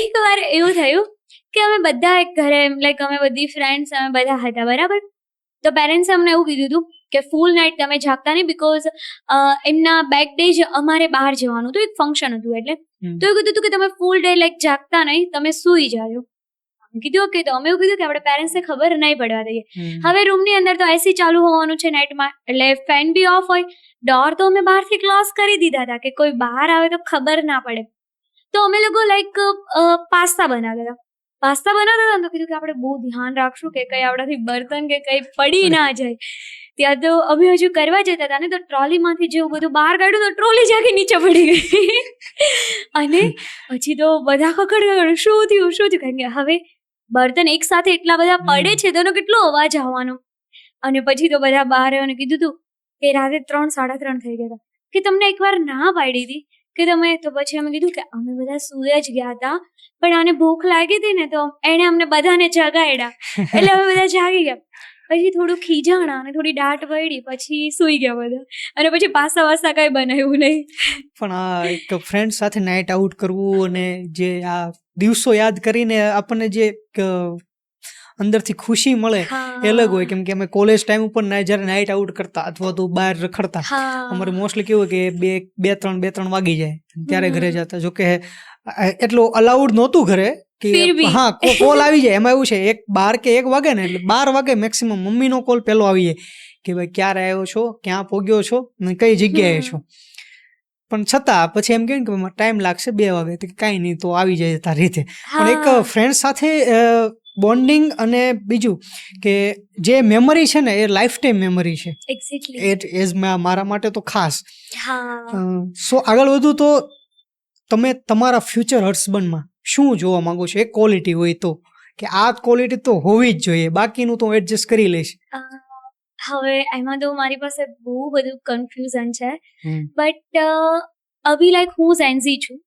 એક વાર એવું થયું કે અમે બધા એક ઘરે લાઈક અમે બધી ફ્રેન્ડ્સ અમે બધા હતા બરાબર, તો પેરેન્ટ્સે અમને એવું કીધું હતું કે ફૂલ નાઇટ તમે જાગતા નહીં, બીકોઝ એમના બેક ડે જ અમારે બહાર જવાનું હતું, એક ફંક્શન હતું, એટલે તો એવું કીધું હતું કે તમે ફૂલ ડે લાઈક જાગતા નહીં, તમે સૂઈ જાજો. કીધું ઓકે, તો અમે એવું કીધું કે આપણે પેરેન્ટ્સને ખબર નહીં પડવા દઈએ. હવે રૂમની અંદર તો એસી ચાલુ હોવાનું છે નાઇટમાં, એટલે ફેન બી ઓફ હોય, ડોર તો અમે બહારથી ક્લોઝ કરી દીધા હતા કે કોઈ બહાર આવે તો ખબર ના પડે. તો અમે લોકો લાઈક પાસ્તા બનાવતા હતા તો કીધું કે આપણે બહુ ધ્યાન રાખશું કે કઈ આપણાથી બર્તન કે કઈ પડી ના જાય. ત્યાં તો અમે હજુ કરવા જતા હતા ને તો ટ્રોલીમાંથી જેવું બધું બહાર કાઢ્યું તો ટ્રોલી જાગી નીચે પડી ગઈ. અને પછી તો બધા ખખડ શું થયું કારણ કે હવે બર્તન એક સાથે એટલા બધા પડે છે તો એનો કેટલો અવાજ આવવાનો. અને પછી તો બધા બહાર આવ્યો કીધું હતું કે રાતે 3-3:30 થઈ ગયા હતા કે તમને એકવાર ના પાડી હતી કે તમે, તો પછી અમે કીધું કે અમે બધા સૂઈ જ ગયા હતા પણ આને ભૂખ લાગી હતી ને તો એણે અમને બધાને જગાડ્યા, એટલે અમે બધા જાગી ગયા. પછી થોડું ખીજાણા અને થોડી દાટ પડી, પછી સૂઈ ગયા બધા, અને પછી પાસ્તા કઈ બનાવ્યું નહીં. પણ આ એક ફ્રેન્ડ સાથે નાઇટ આઉટ કરવું અને જે આ દિવસો યાદ કરીને આપણને જે અંદરથી ખુશી મળે એ અલગ હોય. કેમ કે અમે કોલેજ ટાઈમ ઉપર જયારે નાઇટ આઉટ કરતા અથવા તો બહાર રખડતા, અમારે મોસ્ટલી કેવું કે 2-3 વાગી જાય ત્યારે ઘરે જતા. જોકે એટલું અલાઉડ નહોતું ઘરે કે કોલ આવી જાય. એમાં એવું છે 1 વાગે ને એટલે 12 વાગે મેક્સિમમ મમ્મીનો કોલ પેલો આવી જાય કે ભાઈ ક્યારે આવ્યો છો, ક્યાં પહોંચ્યો છો ને કઈ જગ્યાએ છો. પણ છતાં પછી એમ કે ટાઈમ લાગશે 2 વાગે, તો કાંઈ નહીં તો આવી જાય તારી રીતે. પણ એક ફ્રેન્ડ સાથે બોન્ડિંગ અને બીજું કે જે મેમરી છે ને એ લાઈફ ટાઈમ મેમરી છે. એઝ મારા માટે તો ખાસ. સો આગળ વધુ તો તમે તમારા ફ્યુચર હસબન્ડમાં શું જોવા માંગો છો? એક ક્વોલિટી હોય તો કે આ ક્વોલિટી તો હોવી જ જોઈએ, બાકીનું તો એડજસ્ટ કરી લઈશ. હવે એમાં તો મારી પાસે બહુ બધું કન્ફ્યુઝન છે, બટ અભી લાઈક હું ઝેન્ઝી છું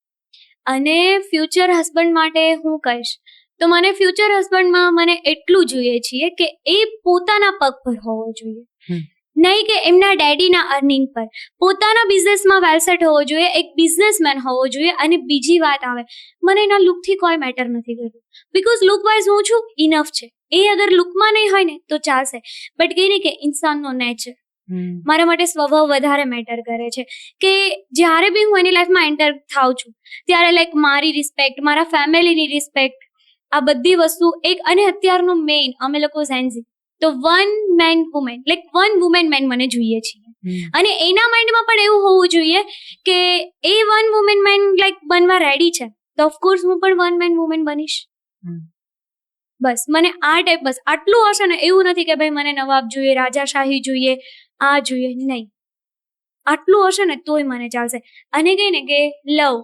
અને ફ્યુચર હસબન્ડ માટે હું કહીશ તો મને ફ્યુચર હસબન્ડમાં મને એટલું જોઈએ છીએ કે એ પોતાના પગ પર હોવો જોઈએ, નહીં કે એમના ડેડીના અર્નિંગ પર. પોતાના બિઝનેસમાં વેલસેટ હોવો જોઈએ, એક બિઝનેસમેન હોવો જોઈએ. અને બીજી વાત આવે, મને એના લુકથી કોઈ મેટર નથી કરતું, બીકોઝ લુક વાઇઝ હું છું ઇનફ છે. એ અગર લુકમાં નહીં હોય ને તો ચાલશે, બટ કઈ નહીં કે ઇન્સાનનો નેચર મારા માટે સ્વભાવ વધારે મેટર કરે છે. કે જ્યારે બી હું એની લાઈફમાં એન્ટર થાઉં છું ત્યારે લાઈક મારી રિસ્પેક્ટ, મારા ફેમિલીની રિસ્પેક્ટ, આ બધી વસ્તુ એક. અને અત્યારનું મેઇન અમે લોકો ઝેન્ઝી તો વન મેન વુમેન મને જોઈએ છીએ. અને એના માઇન્ડમાં પણ એવું હોવું જોઈએ કે એ વન વુમેન મેન લાઈક બનવા રેડી છે તો ઓફકોર્સ હું પણ વન મેન વુમેન બનીશ. બસ મને આ ટાઈપ, બસ આટલું હશે ને. એવું નથી કે ભાઈ મને નવાબ જોઈએ, રાજાશાહી જોઈએ, આ જોઈએ, નહીં. આટલું હશે ને તોય મને ચાલશે. અને કઈ ને કે લવ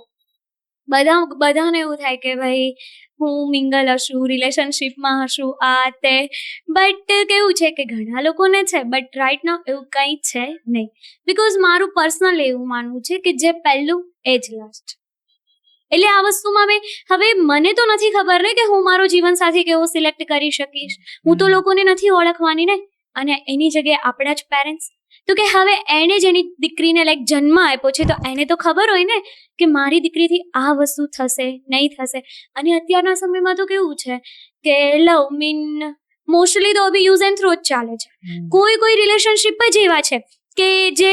બધાને એવું થાય કે ભાઈ હું મિંગલ હશું, રિલેશનશિપમાં હશું, આ તે, બટ કેવું છે કે ઘણા લોકોને છે, બટ રાઈટ નાઉ એવું કંઈ છે નહીં. બિકોઝ મારું પર્સનલ એવું માનવું છે કે જે પહેલું એ જ લાસ્ટ. એટલે આ વસ્તુમાં હવે મને તો નથી ખબર ને કે હું મારો જીવનસાથી કેવો સિલેક્ટ કરી શકીશ. હું તો લોકોને નથી ઓળખવાની ને. અને એની જગ્યાએ આપણા જ પેરેન્ટ્સ, તો કે હવે એણે જ એની દીકરીને લાઈક જન્મ આપ્યો છે તો એને તો ખબર હોય ને કે મારી દીકરીથી આ વસ્તુ થશે નહીં થશે. અને અત્યારના સમયમાં તો કેવું છે કે લવ મોસ્ટલી તો અભી યુઝ એન્ડ થ્રો જ ચાલે છે. કોઈ રિલેશનશિપ જ એવા છે કે જે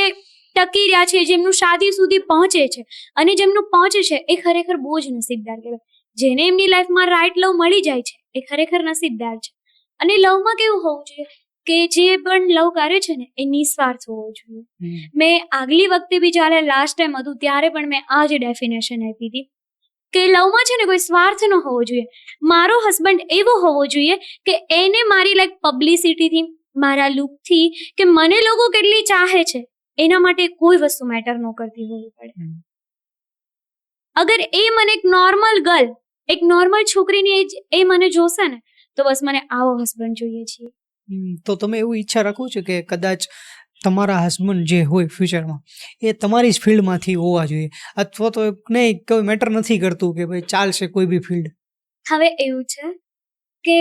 ટકી રહ્યા છે, જેમનું શાદી સુધી પહોંચે છે, અને જેમનું પહોંચે છે એ ખરેખર બહુ જ નસીબદાર કહેવાય. જેને એમની લાઈફમાં રાઈટ લવ મળી જાય છે એ ખરેખર નસીબદાર છે. અને લવમાં કેવું હોવું જોઈએ કે જે પણ લવ કરે છે ને એ નિસ્વાર્થ હોવો જોઈએ. મેં આગલી વખતે બી જ્યારે લાસ્ટ ટાઈમ હતું ત્યારે પણ મેં આ જ ડેફિનેશન આપી હતી કે લવમાં છે ને કોઈ સ્વાર્થ ન હોવો જોઈએ. મારો હસબન્ડ એવો હોવો જોઈએ કે એને મારી લાઈક પબ્લિસિટીથી, મારા લુકથી, કે મને લોકો કેટલી ચાહે છે એના માટે કોઈ વસ્તુ મેટર ન કરતી હોવી પડે. અગર એ મને એક નોર્મલ ગર્લ, એક નોર્મલ છોકરીની એજ એ મને જોશે ને તો બસ મને આવો હસબન્ડ જોઈએ છીએ. તો તમે એવું ઈચ્છા રાખો છો કે કદાચ તમારા હસબન્ડ જે હોય ફ્યુચરમાં એ તમારી જ ફિલ્ડમાંથી હોવા જોઈએ, અથવા તો નહીં કોઈ મેટર નથી કરતું કે ભાઈ ચાલશે કોઈ બી ફિલ્ડ? હવે એવું છે કે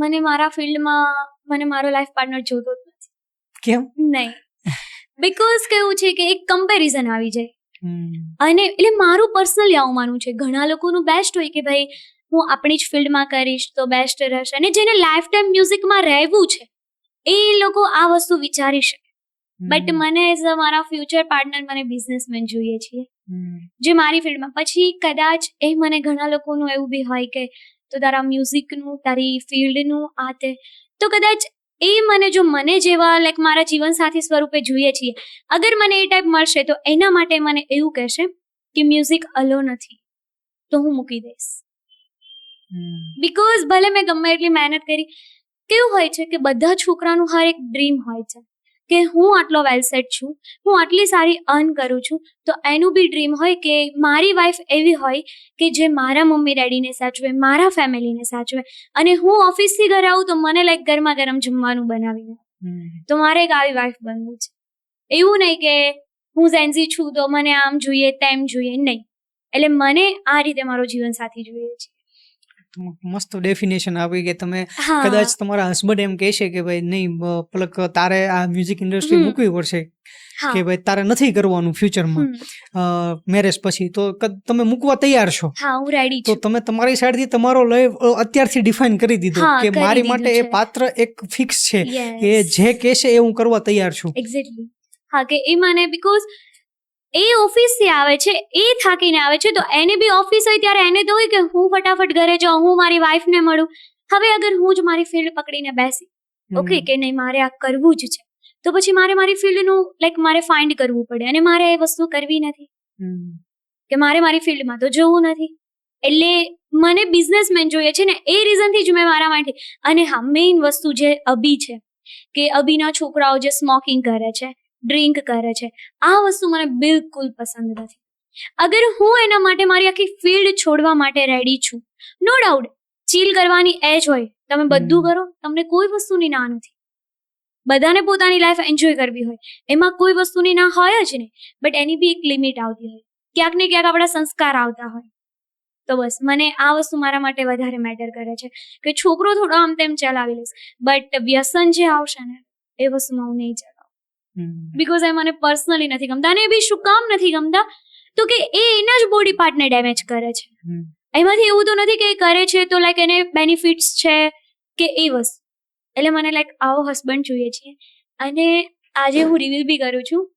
મને મારા ફિલ્ડમાં મને મારો લાઈફ પાર્ટનર જોતો જ નથી. કેમ નહીં? બિકોઝ કેવું છે કે એક કમ્પેરિઝન આવી જાય. અને એટલે મારું પર્સનલી આવું માનવું છે. ઘણા લોકોનું બેસ્ટ હોય કે ભાઈ હું આપણી જ ફિલ્ડમાં કરીશ તો બેસ્ટ રહેશે, અને જેને લાઈફ ટાઈમ મ્યુઝિકમાં રહેવું છે એ લોકો આ વસ્તુ વિચારી શકે. બટ મને એઝ અ મારા ફ્યુચર પાર્ટનર મને બિઝનેસમેન જોઈએ છીએ જે મારી ફિલ્ડમાં. પછી કદાચ એ મને ઘણા લોકોનું એવું બી હોય કે તો તારા મ્યુઝિકનું, તારી ફિલ્ડનું આ તે, તો કદાચ એ મને જો મને જેવા લાઈક મારા જીવનસાથી સ્વરૂપે જોઈએ છીએ, અગર મને એ ટાઈપ મળશે તો એના માટે મને એવું કહેશે કે મ્યુઝિક અલો નથી તો હું મૂકી દઈશ. બિકોઝ ભલે મેં ગમે એટલી મહેનત કરી, કેવું હોય છે કે બધા છોકરાનું હર એક ડ્રીમ હોય છે કે હું આટલો વેલ સેટ છું, હું આટલી સારી અર્ન કરું છું, તો એનું બી ડ્રીમ હોય કે મારી વાઈફ એવી હોય કે જે મારા મમ્મી ડેડીને સાચવે, મારા ફેમિલીને સાચવે, અને હું ઓફિસથી ઘરે આવું તો મને લાઈક ગરમા ગરમ જમવાનું બનાવીને. તો મારે એક આવી વાઈફ બનવું છે. એવું નહીં કે હું ઝેન્ઝી છું તો મને આમ જોઈએ તેમ જોઈએ, નહીં. એટલે મને આ રીતે મારો જીવનસાથી જોઈએ છે. મસ્ત ડેફિનેશન આપી કે તમે કદાચ તમારા હસબન્ડ એમ કહેશે કે ભાઈ નહીં પલક તારે આ મ્યુઝિક ઇન્ડસ્ટ્રી મૂકવી પડશે, કે ભાઈ તારે નથી કરવાનું ફ્યુચરમાં મેરેજ પછી, તો તમે મૂકવા તૈયાર છો? હા, હું રેડી છું. તો તમે તમારી સાઈડથી તમારો લાઈફ અત્યારથી ડિફાઇન કરી દીધો કે મારી માટે એ પાત્ર એક ફિક્સ છે કે જે કહેશે એ હું કરવા તૈયાર છું. એક્ઝેક્ટલી. હા, કે એ મને બીકોઝ એ ઓફિસથી આવે છે, એ થાકીને આવે છે, તો એને બી ઓફિસ હોય ત્યારે એને તો હોય કે હું ફટાફટ ઘરે જાઉં, હું મારી વાઈફને મળું. હવે અગર હું જ મારી ફિલ્ડ પકડીને બેસી ઓકે કે નહીં મારે આ કરવું જ છે, તો પછી મારે મારી ફિલ્ડનું લાઈક મારે ફાઇન્ડ કરવું પડે, અને મારે એ વસ્તુ કરવી નથી કે મારે મારી ફિલ્ડમાં તો જવું નથી. એટલે મને બિઝનેસમેન જોઈએ છે ને એ રીઝનથી જ મેં મારા માટે. અને હા, મેઇન વસ્તુ જે અભી છે કે અભીના છોકરાઓ જે સ્મોકિંગ કરે છે, ડ્રિંક કરે છે, આ વસ્તુ મને બિલકુલ પસંદ નથી. અગર હું એના માટે મારી આખી ફિલ્ડ છોડવા માટે રેડી છું, નો ડાઉટ ચીલ કરવાની એજ હોય, તમે બધું કરો, તમને કોઈ વસ્તુની ના નથી. બધાને પોતાની લાઈફ એન્જોય કરવી હોય, એમાં કોઈ વસ્તુની ના હોય જ નહીં, બટ એની બી એક લિમિટ આવતી હોય, ક્યાંક ને ક્યાંક આપણા સંસ્કાર આવતા હોય. તો બસ મને આ વસ્તુ મારા માટે વધારે મેટર કરે છે કે છોકરો થોડો આમ તેમ ચલાવી લઈશ, બટ વ્યસન જે આવશે ને એ વસ્તુમાં હું નહીં ચલાવું. બિકોઝ એ મને પર્સનલી નથી ગમતા. અને એ બી શું કામ નથી ગમતા, તો કે એ એના જ બોડી પાર્ટને ડેમેજ કરે છે. એમાંથી એવું તો નથી કે એ કરે છે તો લાઈક એને બેનિફિટ્સ છે કે એ વસ્તુ. એટલે મને લાઈક આવો હસબન્ડ જોઈએ છે. અને આજે હું રિવીલ બી કરું છું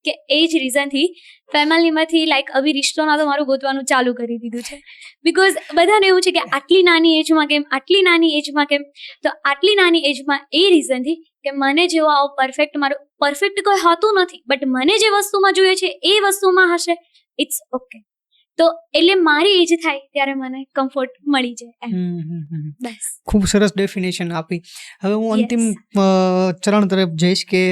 કે એ જ રીઝનથી ફેમિલીમાંથી લાઈક આવી રિશ્તોના તો મારું ગોતવાનું ચાલુ કરી દીધું છે. બિકોઝ બધાને એવું છે કે આટલી નાની એજમાં કેમ, આટલી નાની એજમાં કેમ, તો આટલી નાની એજમાં એ રીઝનથી કે મને જેવો આવો પરફેક્ટ, મારું પરફેક્ટ કોઈ હોતું નથી, બટ મને જે વસ્તુમાં જોઈએ છે એ વસ્તુમાં હશે, ઇટ્સ ઓકે. તો એટલે મારી એજ થાય ત્યારે મને કમ્ફર્ટ મળી જાય. બસ ખૂબ સરસ ડેફિનેશન આપી. હવે હું અંતિમ ચરણ તરફ જઈશ કે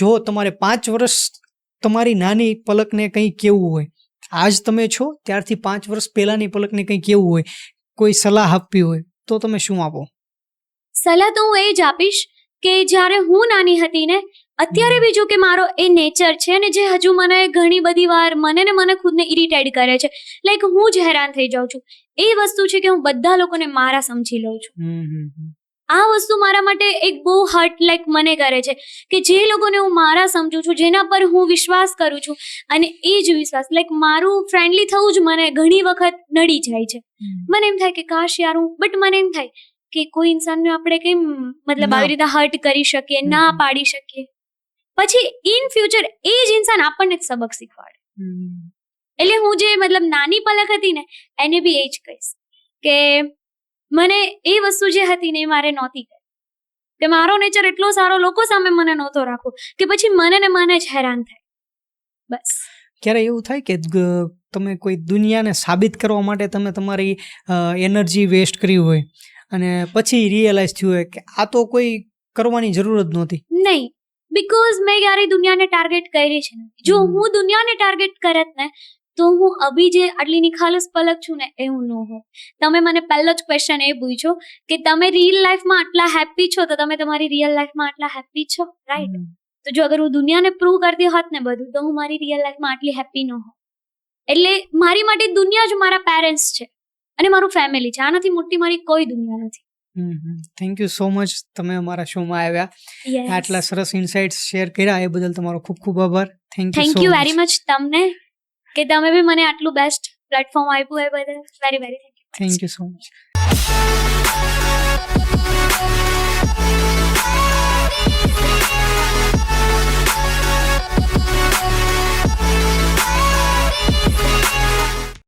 જો તમારે 5 વર્ષ તમારી નાની પલકને કંઈ કેવું હોય આજ તમે છો ત્યારથી 5 વર્ષ પહેલાની પલકને કંઈ કેવું હોય, કોઈ સલાહ આપવી હોય તો તમે શું આપો? સલાહ તો હું એ જ આપીશ કે જ્યારે હું નાની હતી ને, અત્યારે બી જો કે મારો એ નેચર છે ને, જે હજુ મને ઘણી બધી વાર મને ખુદને ઇરિટેટ કરે છે, લાઈક હું જ હેરાન થઈ જાઉં છું. એ વસ્તુ છે કે હું બધા લોકોને મારા સમજી લઉં છું. આ વસ્તુ મારા માટે એક બહુ હર્ટ લાઈક મને કરે છે કે જે લોકોને હું મારા સમજું છું, જેના પર હું વિશ્વાસ કરું છું, અને એ જ વિશ્વાસ લાઈક મારું ફ્રેન્ડલી થવું જ મને ઘણી વખત નડી જાય છે. મને એમ થાય કે કાશ યાર હું, બટ મને એમ થાય કે કોઈ ઇન્સાનને આપણે કેમ મતલબ આવી રીતે હર્ટ કરી શકીએ, ના પાડી શકીએ, પછી ઇન ફ્યુચર એ જ ઇન્સાન આપણને જ સબક શીખવાડે. એટલે હું જે મતલબ નાની પલક હતી ને, એને બી એ જ કહીશ કે મને એ વસ્તુ જે હતી ને એ મારે નહોતી કરી, કે મારો નેચર એટલો સારો લોકો સામે મને નહોતો રાખવો કે પછી મને જ હેરાન થાય. બસ ક્યારે એવું થાય કે તમે કોઈ દુનિયાને સાબિત કરવા માટે તમે તમારી એનર્જી વેસ્ટ કરી હોય અને પછી રિયલાઇઝ થયું હોય કે આ તો કોઈ કરવાની જરૂર જ નહોતી? નહીં, બીકોઝ મેં ક્યારેય દુનિયાને ટાર્ગેટ કરી છે નથી. જો હું દુનિયાને ટાર્ગેટ કરત ને તો હું અભી જે આટલી નિખાલસ પલક છું ને એ હું ન હોઉં. તમે મને પહેલો જ ક્વેશ્ચન એ પૂછ્યો કે તમે રિયલ લાઈફમાં આટલા હેપી છો, તો તમે તમારી રિયલ લાઈફમાં આટલા હેપી છો, રાઈટ? તો જો અગર હું દુનિયાને પ્રૂવ કરતી હોત ને બધું, તો હું મારી રિયલ લાઈફમાં આટલી હેપી ન હોત. એટલે મારી માટે દુનિયા જ મારા પેરેન્ટ્સ છે અને મારું ફેમિલી છે. આનાથી મોટી મારી કોઈ દુનિયા નથી. થેન્ક યુ સો મચ, તમે અમારા શોમાં આવ્યા, આટલા સરસ ઇનસાઇટ્સ શેર કર્યા, એ બદલ તમારો ખૂબ ખૂબ આભાર. થેન્ક યુ વેરી મચ તમને, કે તમે બી મને આટલું બેસ્ટ પ્લેટફોર્મ આપ્યું એ બદલ very very thank you. Thank you so much.